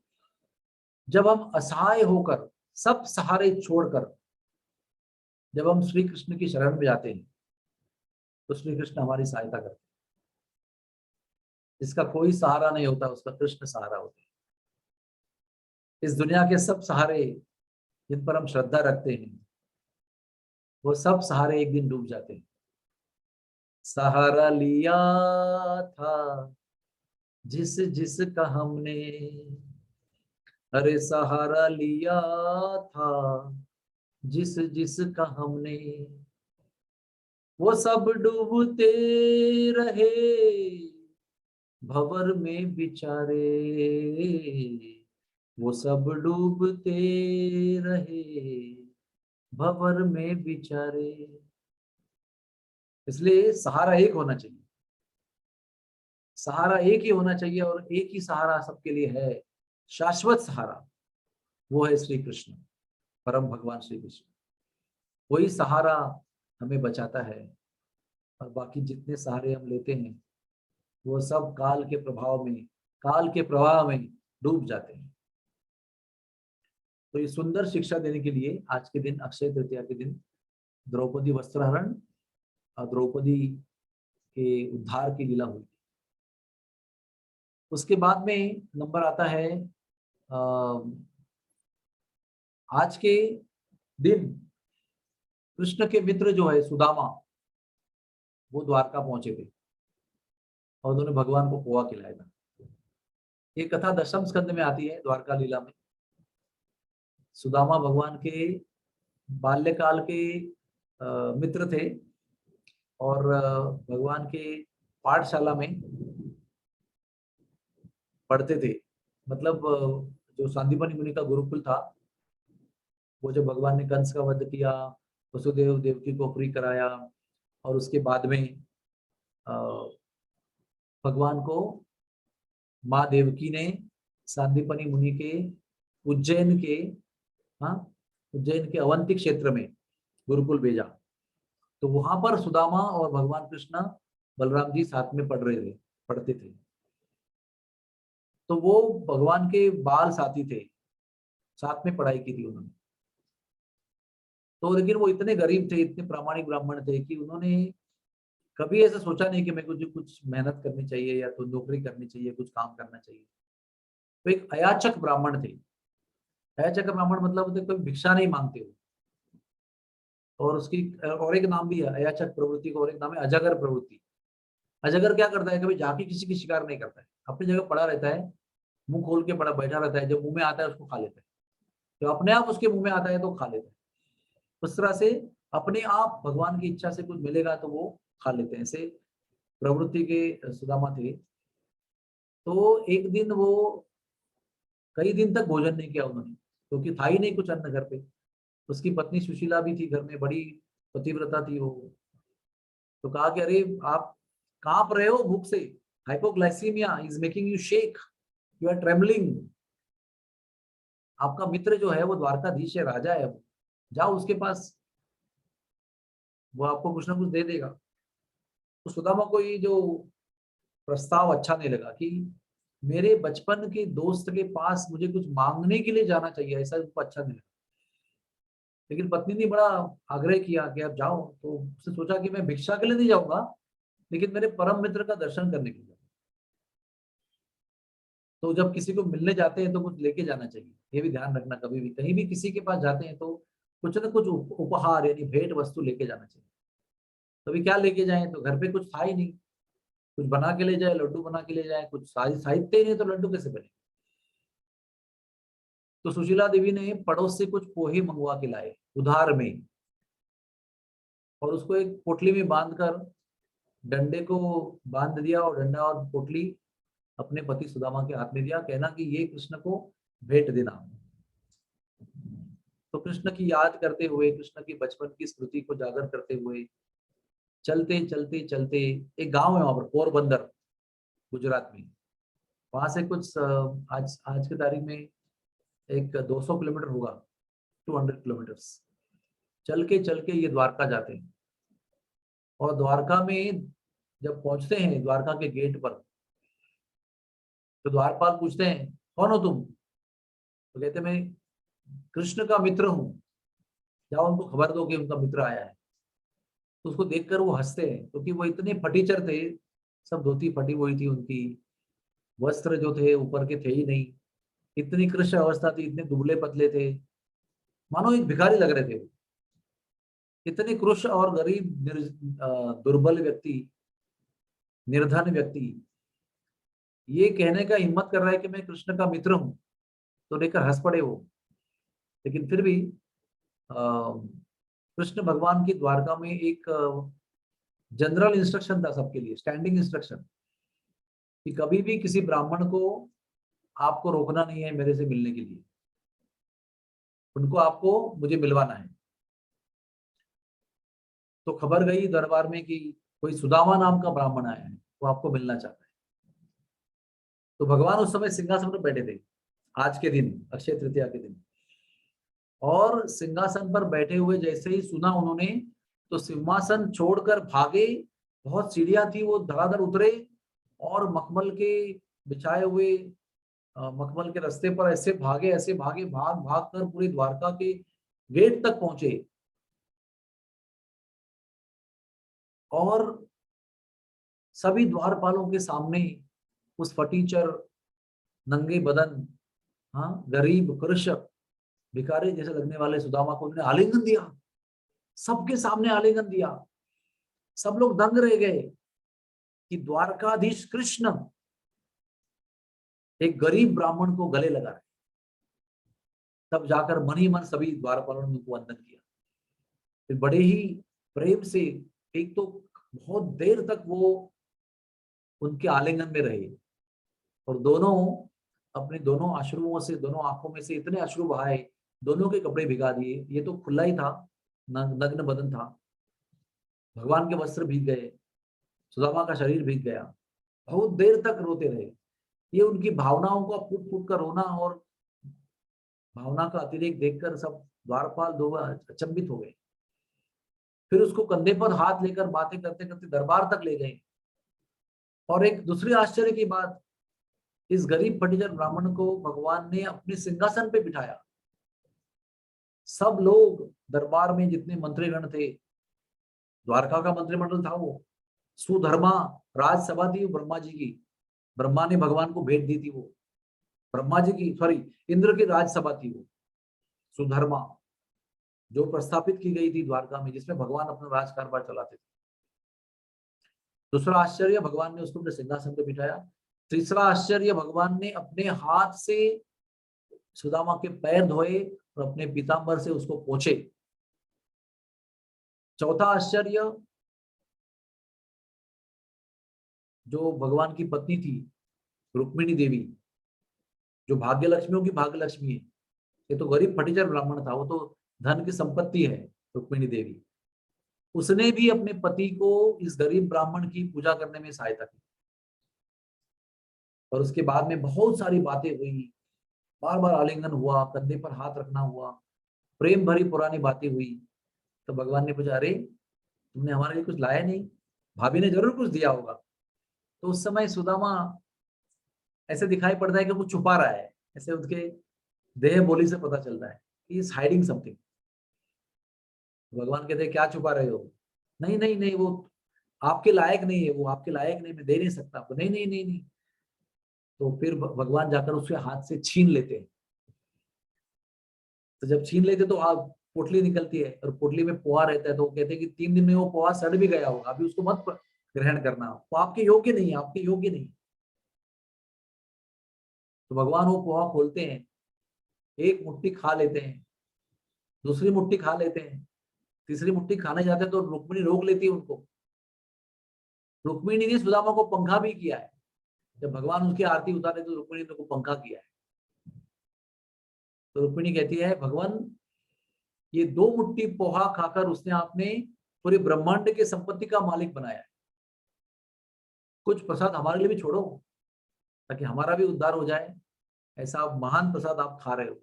जब हम असहाय होकर, सब सहारे छोड़कर जब हम श्री कृष्ण की शरण में जाते हैं, तो श्री कृष्ण हमारी सहायता करते हैं। जिसका कोई सहारा नहीं होता, उसका कृष्ण सहारा होता है। इस दुनिया के सब सहारे जिन पर हम श्रद्धा रखते हैं, वो सब सहारे एक दिन डूब जाते हैं। सहारा लिया था जिस जिसका हमने, अरे सहारा लिया था जिस जिसका हमने, वो सब डूबते रहे भंवर में बिचारे, वो सब डूबते रहे भंवर में बिचारे। इसलिए सहारा एक होना चाहिए, सहारा एक ही होना चाहिए, और एक ही सहारा सबके लिए है, शाश्वत सहारा। वो है श्री कृष्ण, परम भगवान श्री कृष्ण। वही सहारा हमें बचाता है, और बाकी जितने सहारे हम लेते हैं वो सब काल के प्रभाव में, काल के प्रवाह में डूब जाते हैं। तो ये सुंदर शिक्षा देने के लिए आज के दिन, अक्षय तृतीया के दिन, द्रौपदी वस्त्रहरण और द्रौपदी के उद्धार की लीला हुई। उसके बाद में नंबर आता है आज के दिन कृष्ण के मित्र जो है सुदामा, वो द्वारका पहुंचे थे और उन्होंने भगवान को पोहा खिलाया था। ये कथा दशम स्कंद में आती है, द्वारका लीला में। सुदामा भगवान के बाल्यकाल के मित्र थे, और भगवान के पाठशाला में पढ़ते थे। मतलब जो सांदीपनि मुनि का गुरुकुल था, वो जब भगवान ने कंस का वध किया, वसुदेव देवकी को फ्री कराया, और उसके बाद में भगवान को माँ देवकी ने सांदीपनि मुनि के उज्जैन के, हाँ, उज्जैन के अवंती क्षेत्र में गुरुकुल भेजा। तो वहां पर सुदामा और भगवान कृष्ण, बलराम जी साथ में पढ़ते थे। तो वो भगवान के बाल साथी थे, साथ में पढ़ाई की थी उन्होंने। तो लेकिन वो इतने गरीब थे, इतने प्रामाणिक ब्राह्मण थे कि उन्होंने कभी ऐसा सोचा नहीं कि मेरे को जो कुछ मेहनत करनी चाहिए या तो नौकरी करनी चाहिए, कुछ काम करना चाहिए। तो एक अयाचक ब्राह्मण थे। अयाचक ब्राह्मण मतलब होते कोई भिक्षा नहीं मांगते हो। और उसकी और एक नाम भी है अयाचक प्रवृत्ति को, और एक नाम है अजगर प्रवृत्ति। अजगर क्या करता है, कभी जाके किसी की शिकार नहीं करता है, अपनी जगह पड़ा रहता है, मुंह खोल के पड़ा बैठा रहता है, जब मुंह में आता है उसको खा लेता है, जो अपने आप उसके मुंह में आता है तो खा लेता है। उस तरह से अपने आप भगवान की इच्छा से कुछ मिलेगा तो वो खा लेते हैं, ऐसे प्रवृत्ति के सुदामा थे। तो एक दिन वो कई दिन तक भोजन नहीं किया उन्होंने, क्योंकि था ही नहीं कुछ अन्न घर पे। उसकी पत्नी सुशीला भी थी घर में, बड़ी पतिव्रता थी वो। तो कहा कि अरे आप कांप रहे हो भूख से, hypoglycaemia is making you shake, you are trembling. आपका मित्र जो है वो द्वारकाधीश है, राजा है, वो जाओ उसके पास, वो आपको कुछ ना कुछ दे देगा। तो सुदामा को ये जो प्रस्ताव अच्छा नहीं लगा कि मेरे बचपन के दोस्त के पास मुझे कुछ मांगने के लिए जाना चाहिए, ऐसा उनको अच्छा नहीं लगा। लेकिन पत्नी ने बड़ा आग्रह किया कि आप जाओ, तो उसने सोचा कि मैं भिक्षा के लिए नहीं जाऊंगा, लेकिन मेरे परम मित्र का दर्शन करने के लिए। तो जब किसी को मिलने जाते हैं तो कुछ लेके जाना चाहिए, ये भी ध्यान रखना, कभी भी कहीं भी किसी के पास जाते हैं तो कुछ ना कुछ उपहार यानी भेंट वस्तु लेके जाना चाहिए। तो अभी क्या लेके जाएं, तो घर पे कुछ था ही नहीं, कुछ बना के ले जाए, लड्डू बना के ले जाए, कुछ साहित्य ही नहीं, तो लड्डू कैसे बने। तो सुशीला देवी ने पड़ोस से कुछ पोहे मंगवा के लाए उधार में, और उसको एक पोटली में बांधकर डंडे को बांध दिया, और डंडा और पोटली अपने पति सुदामा के हाथ में दिया, कहना कि ये कृष्ण को भेंट देना। तो कृष्ण की याद करते हुए, कृष्ण की बचपन की स्मृति को जागर करते हुए चलते चलते चलते, एक गांव है वहां पर, पोरबंदर, गुजरात में। वहां से कुछ आज आज की तारीख में एक 200 किलोमीटर होगा, 200 किलोमीटर्स। चल के ये द्वारका जाते हैं, और द्वारका में जब पहुंचते हैं द्वारका के गेट पर, तो द्वारपाल पूछते हैं कौन हो तुम। तो कहते मैं कृष्ण का मित्र हूँ, जाओ उनको खबर दो कि उनका मित्र आया है। तो उसको देखकर वो हंसते हैं, क्योंकि वो इतने फटीचर थे, सब धोती फटी हुई थी उनकी, वस्त्र जो थे ऊपर के थे ही नहीं, इतनी कृष्ण अवस्था थी, इतने दुबले पतले थे, मानो एक भिखारी लग रहे थे वो। इतने कृष और गरीब दुर्बल व्यक्ति, निर्धन व्यक्ति, ये कहने का हिम्मत कर रहा है कि मैं कृष्ण का मित्र हूं, तो लेकर हंस पड़े वो। लेकिन फिर भी कृष्ण भगवान की द्वारका में एक जनरल इंस्ट्रक्शन था सबके लिए, स्टैंडिंग इंस्ट्रक्शन, कि कभी भी किसी ब्राह्मण को आपको रोकना नहीं है मेरे से मिलने के लिए, उनको आपको मुझे मिलवाना है। तो खबर गई दरबार में कि कोई सुदामा नाम का ब्राह्मण आया है, वो आपको मिलना चाहता है। तो भगवान उस समय सिंहासन पर बैठे थे, आज के दिन, अक्षय तृतीया के दिन। और सिंहासन पर बैठे हुए जैसे ही सुना उन्होंने, तो सिंहासन छोड़कर भागे। बहुत सीढ़ियां थी, वो धड़ाधड़ उतरे, और मखमल के बिछाए हुए मखमल के रास्ते पर ऐसे भागे, ऐसे भागे, भाग भाग कर पूरी द्वारका के गेट तक पहुंचे। और सभी द्वारपालों के सामने उस फटीचर, नंगे बदन, हाँ, गरीब कृषक, भिखारी जैसे लगने वाले सुदामा को उन्होंने आलिंगन दिया, सबके सामने आलिंगन दिया। सब लोग दंग रह गए कि द्वारकाधीश कृष्ण एक गरीब ब्राह्मण को गले लगा रहे। तब जाकर मन ही मन सभी द्वारपालों ने उनको वंदन किया। फिर बड़े ही प्रेम से, एक तो बहुत देर तक वो उनके आलिंगन में रहे, और दोनों अपने दोनों अश्रुओं से, दोनों आंखों में से इतने अश्रु बहाए, दोनों के कपड़े भिगा दिए। ये तो खुला ही था, नग्न बदन था, भगवान के वस्त्र भीग गए, सुदामा का शरीर भीग गया। बहुत देर तक रोते रहे। ये उनकी भावनाओं का फूट फूट कर रोना, और भावना का अतिरेक देखकर सब द्वारपाल दो अचंभित हो गए। फिर उसको कंधे पर हाथ लेकर बातें करते करते दरबार तक ले गए। और एक दूसरी आश्चर्य की बात, इस गरीब फटीचर ब्राह्मण को भगवान ने अपने सिंहासन पे बिठाया। सब लोग दरबार में जितने मंत्रीगण थे, द्वारका का मंत्रिमंडल था वो, सुधर्मा राजसभा थी ब्रह्मा जी की, ब्रह्मा ने भगवान को भेंट दी थी वो, ब्रह्मा जी की, सॉरी, इंद्र की राजसभा थी वो सुधर्मा, जो प्रस्थापित की गई थी द्वारका में, जिसमें भगवान अपना राज कारभार चलाते थे। दूसरा आश्चर्य, भगवान ने उसको अपने सिंहासन पे बिठाया। तीसरा आश्चर्य, भगवान ने अपने हाथ से सुदामा के पैर धोए और अपने पीतांबर से उसको पोंछे। चौथा आश्चर्य, जो भगवान की पत्नी थी रुक्मिणी देवी, जो भाग्य लक्ष्मियों की भाग्य लक्ष्मी है, ये तो गरीब फटीचर ब्राह्मण था, वो तो धन की संपत्ति है, रुक्मिणी देवी, उसने भी अपने पति को इस गरीब ब्राह्मण की पूजा करने में सहायता की। और उसके बाद में बहुत सारी बातें हुई, बार बार आलिंगन हुआ, कंधे पर हाथ रखना हुआ, प्रेम भरी पुरानी बातें हुई। तो भगवान ने पूछा, अरे तुमने हमारे लिए कुछ लाया नहीं? भाभी ने जरूर कुछ दिया होगा। तो उस समय सुदामा ऐसे दिखाई पड़ता है कि कुछ छुपा रहा है, ऐसे उसके देह बोली से पता चलता है ही इज हाइडिंग समथिंग। भगवान कहते हैं क्या छुपा रहे हो? नहीं नहीं नहीं, वो आपके लायक नहीं है, वो आपके लायक नहीं, मैं दे नहीं सकता आपको। नहीं नहीं नहीं नहीं। तो फिर भगवान जाकर उसके हाथ से छीन लेते हैं। तो जब छीन लेते तो आप पोटली निकलती है और पोटली में पोहा रहता है। तो वो कहते हैं कि 3 दिन में वो पोहा सड़ भी गया होगा, अभी उसको मत ग्रहण करना, वो आपके योग्य नहीं है, आपके योग्य नहीं। तो भगवान वो पोहा खोलते हैं, एक मुट्ठी खा लेते हैं, दूसरी मुट्ठी खा लेते हैं, तीसरी मुट्ठी खाने जाते हैं तो रुक्मिणी रोक लेती है उनको। रुक्मिणी ने सुदामा को पंखा भी किया है। जब भगवान उसकी आरती उतारे तो रुक्मिणी ने उनको पंखा किया है। तो रुक्मिणी कहती है भगवान, ये 2 मुट्ठी पोहा खाकर उसने आपने पूरे ब्रह्मांड के संपत्ति का मालिक बनाया है। कुछ प्रसाद हमारे लिए भी छोड़ो, ताकि हमारा भी उद्धार हो जाए। ऐसा महान प्रसाद आप खा रहे हो।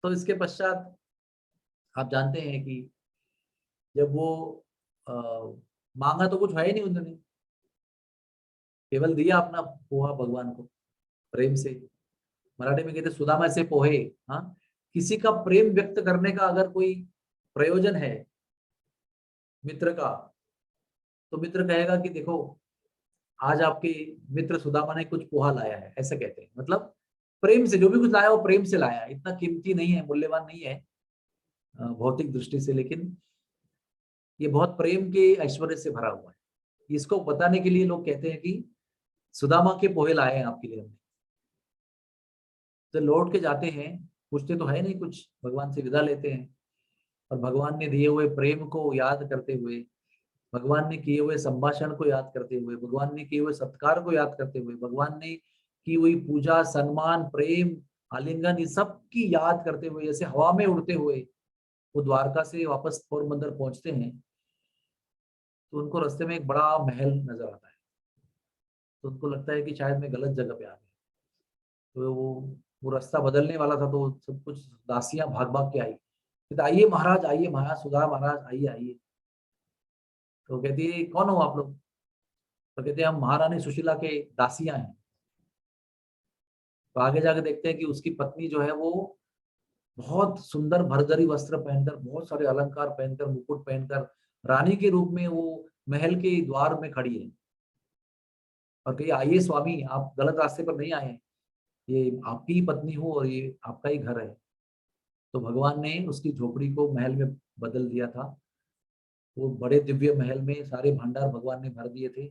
तो इसके पश्चात आप जानते हैं कि जब वो आ, मांगा तो कुछ है ही नहीं उन्होंने, केवल दिया अपना पोहा भगवान को प्रेम से। मराठी में कहते सुदामा से पोहे। हाँ, किसी का प्रेम व्यक्त करने का अगर कोई प्रयोजन है मित्र का, तो मित्र कहेगा कि देखो आज आपके मित्र सुदामा ने कुछ पोहा लाया है, ऐसा कहते हैं। मतलब प्रेम से, जो भी कुछ लाया वो प्रेम से लाया है, इतना कीमती नहीं है, मूल्यवान नहीं है भौतिक दृष्टि से, लेकिन ये बहुत प्रेम के ऐश्वर्य से भरा हुआ है। इसको बताने के लिए लोग कहते हैं कि सुदामा के पोहे लाए हैं आपके लिए हमने। तो लौट के जाते हैं, पूछते तो है नहीं कुछ, भगवान से विदा लेते हैं। और भगवान ने दिए हुए प्रेम को याद करते हुए, भगवान ने किए हुए संभाषण को याद करते हुए, भगवान ने किए हुए सत्कार को याद करते हुए, भगवान ने की हुई पूजा, सम्मान, प्रेम, आलिंगन, इन सब की याद करते हुए, जैसे हवा में उड़ते हुए वो द्वारका से वापस पोरबंदर पहुंचते हैं। तो उनको रास्ते में एक बड़ा महल नजर आता है। तो उनको लगता है कि शायद मैं गलत जगह पे आ गया। तो वो रास्ता बदलने वाला था, तो सब कुछ दासियां भाग भाग के आई, कहते आइए महाराज, आइए महाराज, सुधा महाराज, आइए आइए। तो कहती है कौन हो आप लोग? तो कहते हैं हम महारानी सुशीला के दासियां हैं। तो आगे जाके देखते हैं कि उसकी पत्नी जो है वो बहुत सुंदर भरदरी वस्त्र पहनकर, बहुत सारे अलंकार पहनकर, मुकुट पहनकर रानी के रूप में वो महल के द्वार में खड़ी है। और कही आइए स्वामी, आप गलत रास्ते पर नहीं आए हैं, ये आपकी ही पत्नी हो और ये आपका ही घर है। तो भगवान ने उसकी झोपड़ी को महल में बदल दिया था। वो बड़े दिव्य महल में सारे भंडार भगवान ने भर दिए थे,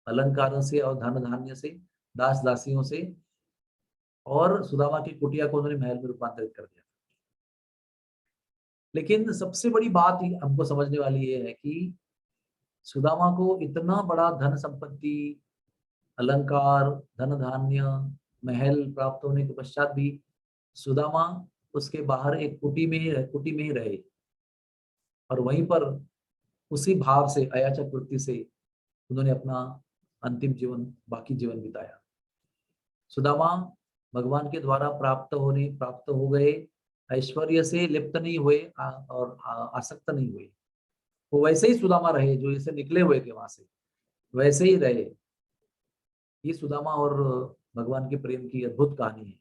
अलंकारों से और धन धान्य से, दास दासियों से। और सुदामा की कुटिया को उन्होंने महल में रूपांतरित कर दिया। लेकिन सबसे बड़ी बात हमको समझने वाली ये है कि सुदामा को इतना बड़ा धन संपत्ति, अलंकार, धन धान्य, महल प्राप्त होने के पश्चात भी सुदामा उसके बाहर एक कुटी में ही रहे, और वहीं पर उसी भाव से, अयाचक वृत्ति से उन्होंने अपना अंतिम जीवन, बाकी जीवन बिताया। सुदामा भगवान के द्वारा प्राप्त हो गए ऐश्वर्य से लिप्त नहीं हुए और आसक्त नहीं हुए। वो वैसे ही सुदामा रहे जो जैसे निकले हुए थे वहां से, वैसे ही रहे। ये सुदामा और भगवान के प्रेम की अद्भुत कहानी है।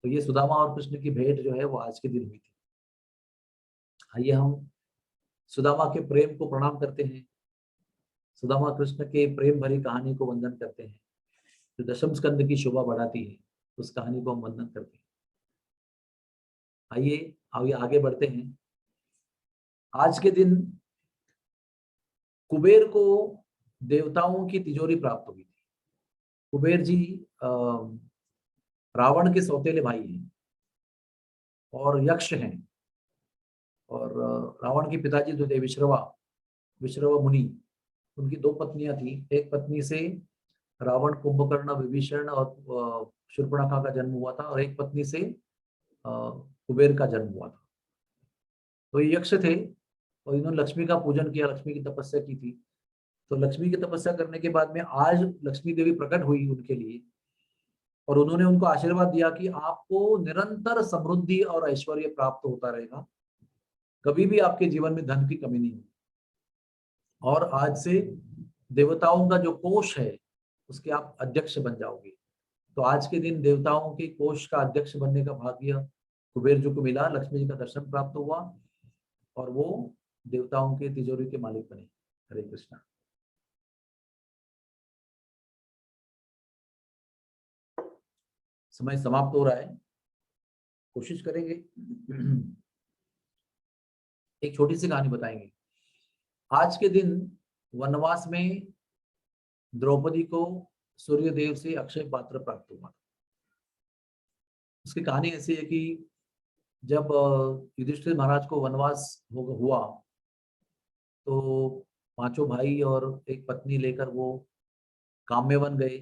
तो ये सुदामा और कृष्ण की भेंट जो है वो आज के दिन हुई थी। आइए हम सुदामा के प्रेम को प्रणाम करते हैं, सुदामा कृष्ण के प्रेम भरी कहानी को वंदन करते हैं, जो दशम स्कंद की शोभा बढ़ाती है, उस कहानी को हम वंदन करते हैं। आइए आइए आगे बढ़ते हैं। आज के दिन कुबेर को देवताओं की तिजोरी प्राप्त हुई थी। कुबेर जी रावण के सौतेले भाई हैं और यक्ष हैं। और रावण के पिताजी जो थे विश्रवा, विश्रवा मुनि, उनकी 2 पत्नियां थी। एक पत्नी से रावण, कुंभकर्ण, विभीषण और शूर्पणखा का जन्म हुआ था, और एक पत्नी से कुबेर का जन्म हुआ था। तो ये यक्ष थे और इन्होंने लक्ष्मी का पूजन किया, लक्ष्मी की तपस्या की थी। तो लक्ष्मी की तपस्या करने के बाद में आज लक्ष्मी देवी प्रकट हुई उनके लिए, और उन्होंने उनको आशीर्वाद दिया कि आपको निरंतर समृद्धि और ऐश्वर्य प्राप्त होता रहेगा, कभी भी आपके जीवन में धन की कमी नहीं होगी। और आज से देवताओं का जो कोष है उसके आप अध्यक्ष बन जाओगे। तो आज के दिन देवताओं के कोष का अध्यक्ष बनने का भाग्य कुबेर जी को मिला, लक्ष्मी जी का दर्शन प्राप्त हुआ और वो देवताओं के तिजोरी के मालिक बने। हरे कृष्णा। समय समाप्त हो रहा है, कोशिश करेंगे एक छोटी सी कहानी बताएंगे। आज के दिन वनवास में द्रौपदी को सूर्यदेव से अक्षय पात्र प्राप्त हुआ। उसकी कहानी ऐसी है कि जब युधिष्ठिर महाराज को वनवास हुआ तो पांचों भाई और एक पत्नी लेकर वो काम्यवन गए।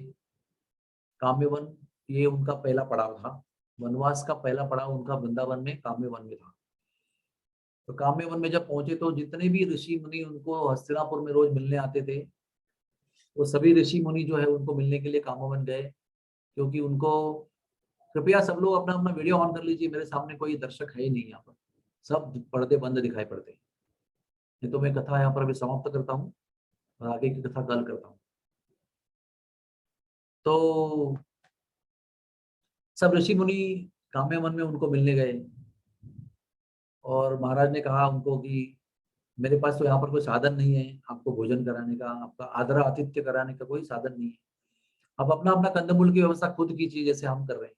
काम्यवन ये उनका पहला पड़ाव था। वनवास का पहला पड़ाव उनका वृंदावन में काम्यवन में था। तो काम्यवन में जब पहुंचे तो जितने भी ऋषि मुनि उनको हस्तिनापुर में रोज मिलने आते थे, वो सभी ऋषि मुनि जो है उनको मिलने के लिए काम्यवन गए, क्योंकि उनको, कृपया सब लोग अपना अपना वीडियो ऑन कर लीजिए, मेरे सामने कोई दर्शक है ही नहीं, यहाँ पर सब पर्दे बंद दिखाई पड़ते हैं। नहीं तो मैं कथा यहाँ पर अभी समाप्त करता हूँ और आगे की कथा कल करता हूँ। तो सब ऋषि मुनि काम्यवन में उनको मिलने गए और महाराज ने कहा उनको कि मेरे पास तो यहाँ पर कोई साधन नहीं है आपको भोजन कराने का, आपका आदर आतिथ्य कराने का कोई साधन नहीं है, आप अपना अपना कंदमूल की व्यवस्था खुद कीजिए जैसे हम कर रहे हैं।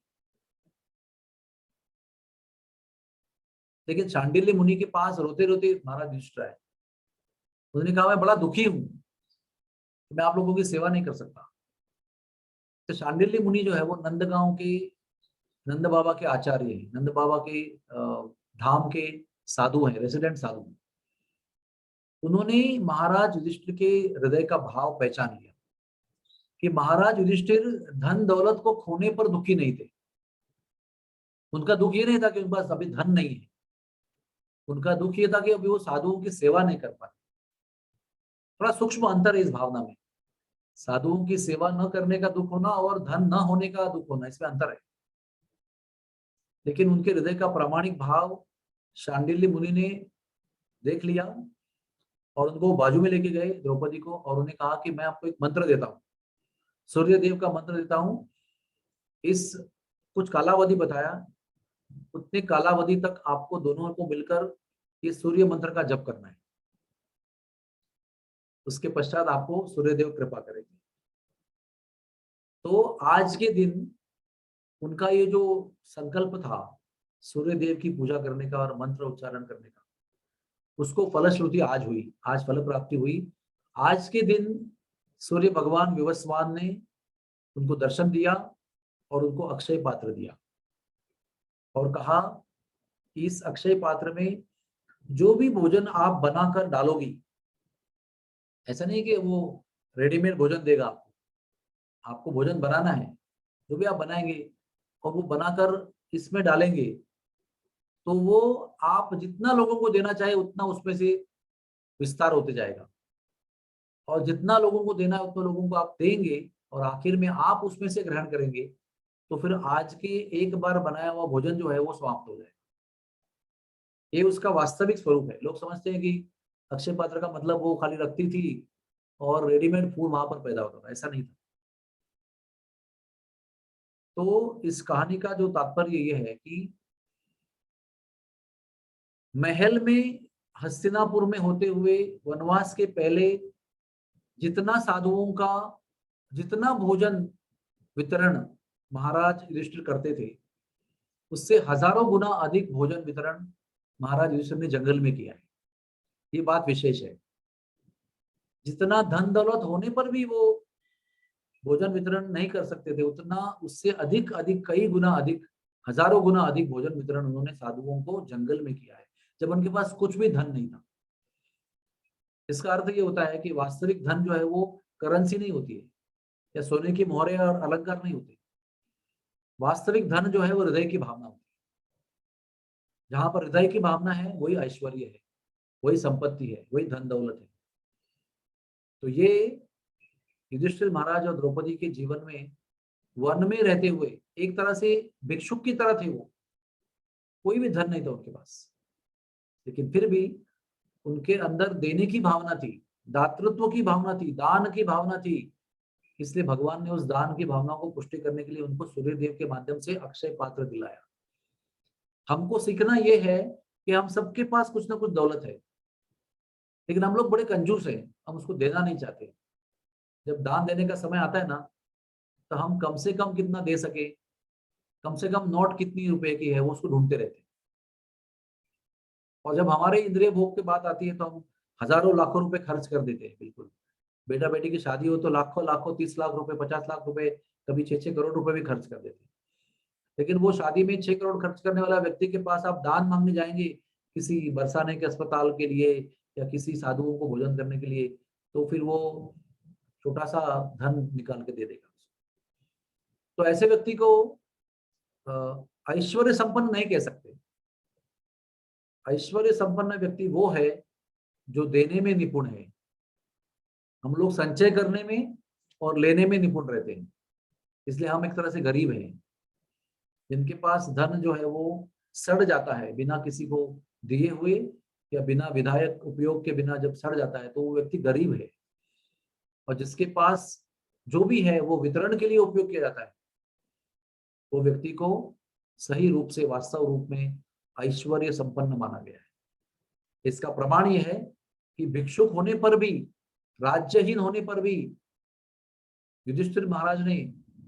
लेकिन शांडिल्य मुनि के पास रोते रोते महाराज युधिष्ठिर आए। उन्होंने कहा मैं बड़ा दुखी हूं, मैं आप लोगों की सेवा नहीं कर सकता। तो शांडिल्य मुनि जो है वो नंदगांव के नंद बाबा के आचार्य हैं, नंद बाबा के धाम के साधु हैं, रेसिडेंट साधु हैं। उन्होंने महाराज युधिष्ठिर के हृदय का भाव पहचान लिया कि महाराज युधिष्ठिर धन दौलत को खोने पर दुखी नहीं थे। उनका दुख ये नहीं था कि उनके पास अभी धन नहीं है, उनका दुख ये था कि अभी वो साधुओं की सेवा नहीं कर पाए। थोड़ा सूक्ष्म अंतर है इस भावना में, साधुओं की सेवा न करने का दुख होना और धन न होने का दुख होना, इसमें अंतर है। लेकिन उनके हृदय का प्रामाणिक भाव शांडिल्य मुनि ने देख लिया और उनको बाजू में लेके गए द्रौपदी को और उन्हें कहा कि मैं आपको एक मंत्र देता हूँ, सूर्य देव का मंत्र देता हूँ। इस कुछ कालावधि बताया, उतने कालावधि तक आपको दोनों को मिलकर ये सूर्य मंत्र का जप करना है। उसके पश्चात आपको सूर्यदेव कृपा करेंगे। तो आज के दिन उनका ये जो संकल्प था सूर्यदेव की पूजा करने का और मंत्र उच्चारण करने का, उसको फलश्रुति आज हुई, आज फल प्राप्ति हुई। आज के दिन सूर्य भगवान विवस्वान ने उनको दर्शन दिया और उनको अक्षय पात्र दिया और कहा इस अक्षय पात्र में जो भी भोजन आप बनाकर डालोगी, ऐसा नहीं कि वो रेडीमेड भोजन देगा आपको, आपको भोजन बनाना है, जो भी आप बनाएंगे और वो बनाकर इसमें डालेंगे तो वो आप जितना लोगों को देना चाहे उतना उसमें से विस्तार होते जाएगा और जितना लोगों को देना है उतना लोगों को आप देंगे और आखिर में आप उसमें से ग्रहण करेंगे तो फिर आज के एक बार बनाया हुआ भोजन जो है वो समाप्त हो जाएगा। ये उसका वास्तविक स्वरूप है। लोग समझते हैं कि अक्षय पात्र का मतलब वो खाली रखती थी और रेडीमेड फूड वहां पर पैदा होता था, ऐसा नहीं था। तो इस कहानी का जो तात्पर्य ये है कि महल में हस्तिनापुर में होते हुए वनवास के पहले जितना साधुओं का जितना भोजन वितरण महाराज युधिष्ठिर करते थे उससे हजारों गुना अधिक भोजन वितरण महाराज युधिष्ठिर ने जंगल में किया है। ये बात विशेष है। जितना धन दौलत होने पर भी वो भोजन वितरण नहीं कर सकते थे, उतना उससे अधिक अधिक कई गुना अधिक हजारों गुना अधिक भोजन वितरण उन्होंने साधुओं को जंगल में किया है जब उनके पास कुछ भी धन नहीं था। इसका अर्थ ये होता है कि वास्तविक धन जो है वो करेंसी नहीं होती है या सोने की मोहरें और अलंकार नहीं होते। वास्तविक धन जो है वो हृदय की भावना होती है। जहां पर हृदय की भावना है वही ऐश्वर्य है, वही संपत्ति है, वही धन दौलत है। तो ये युधिष्ठिर महाराज और द्रौपदी के जीवन में वन में रहते हुए एक तरह से भिक्षुक की तरह थे। वो कोई भी धन नहीं था उनके पास, लेकिन फिर भी उनके अंदर देने की भावना थी दातृत्व की भावना थी, दान की भावना थी, इसलिए भगवान ने उस दान की भावना को पुष्टि करने के लिए उनको सूर्य देव के माध्यम से अक्षय पात्र दिलाया। हमको सीखना यह है कि हम सबके पास कुछ ना कुछ दौलत है, लेकिन हम लोग बड़े कंजूस हैं, हम उसको देना नहीं चाहते। जब दान देने का समय आता है ना, तो हम कम से कम कितना दे सके, कम से कम नोट कितनी रुपए की है वो उसको ढूंढते रहते हैं। और जब हमारे इंद्रिय भोग की बात आती है तो हम हजारों लाखों रुपए खर्च कर देते हैं। बिल्कुल, बेटा बेटी की शादी हो तो लाखों लाखों, 30 लाख रुपए, 50 लाख रुपए, कभी 6-6 करोड़ रुपए भी खर्च कर देते हैं। लेकिन वो शादी में 6 करोड़ खर्च करने वाला व्यक्ति के पास आप दान मांगने जाएंगे किसी बरसाने के अस्पताल के लिए या किसी साधुओं को भोजन करने के लिए, तो फिर वो छोटा सा धन निकाल के दे देगा। तो ऐसे व्यक्ति को ऐश्वर्य संपन्न नहीं कह सकते। ऐश्वर्य संपन्न व्यक्ति वो है जो देने में निपुण है। हम लोग संचय करने में और लेने में निपुण रहते हैं, इसलिए हम एक तरह से गरीब हैं। जिनके पास धन जो है वो सड़ जाता है बिना किसी को दिए हुए या बिना विधायक उपयोग के बिना जब सड़ जाता है, तो वो व्यक्ति गरीब है। और जिसके पास जो भी है वो वितरण के लिए उपयोग किया जाता है, वो व्यक्ति को सही रूप से, वास्तव रूप में ऐश्वर्य संपन्न माना गया है। इसका प्रमाण यह है कि भिक्षुक होने पर भी, राज्यहीन होने पर भी युधिष्ठिर महाराज ने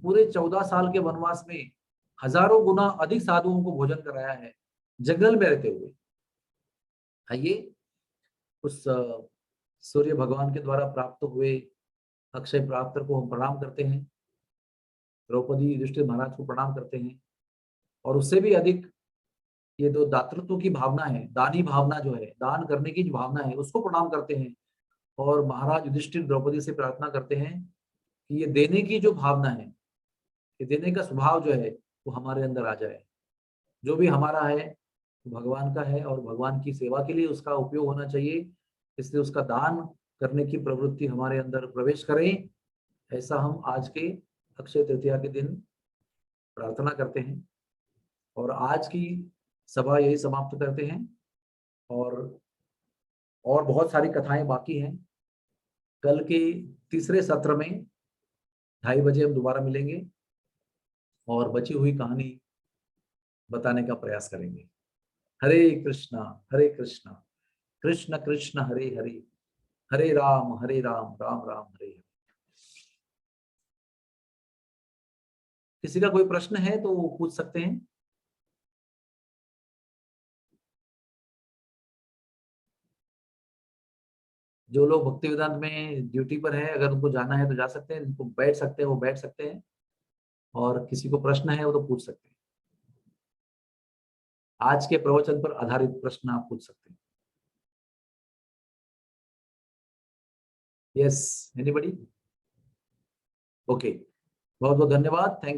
पूरे 14 साल के वनवास में हजारों गुना अधिक साधुओं को भोजन कराया है, जंगल में रहते हुए। आइए उस सूर्य भगवान के द्वारा प्राप्त हुए अक्षय प्राप्त को हम प्रणाम करते हैं, द्रौपदी युधिष्ठिर महाराज को प्रणाम करते हैं। और उससे भी अधिक ये जो दातृत्व की भावना है, दानी भावना जो है, दान करने की जो भावना है, उसको प्रणाम करते हैं। और महाराज युधिष्ठिर द्रौपदी से प्रार्थना करते हैं कि ये देने की जो भावना है, ये देने का स्वभाव जो है वो हमारे अंदर आ जाए। जो भी हमारा है वो भगवान का है और भगवान की सेवा के लिए उसका उपयोग होना चाहिए, इसलिए उसका दान करने की प्रवृत्ति हमारे अंदर प्रवेश करें, ऐसा हम आज के अक्षय तृतीया के दिन प्रार्थना करते हैं। और आज की सभा यही समाप्त करते हैं। और बहुत सारी कथाएं बाकी हैं। कल के तीसरे सत्र में 2:30 बजे हम दोबारा मिलेंगे और बची हुई कहानी बताने का प्रयास करेंगे। हरे कृष्णा, हरे कृष्णा, कृष्ण कृष्ण हरे हरे, हरे राम राम राम हरे हरे। किसी का कोई प्रश्न है तो पूछ सकते हैं। जो लोग भक्ति वेदांत में ड्यूटी पर है, अगर उनको जाना है तो जा सकते हैं, उनको बैठ सकते हैं वो बैठ सकते हैं, और किसी को प्रश्न है वो तो पूछ सकते हैं। आज के प्रवचन पर आधारित प्रश्न आप पूछ सकते हैं। Yes, anybody? ओके, बहुत बहुत धन्यवाद। थैंक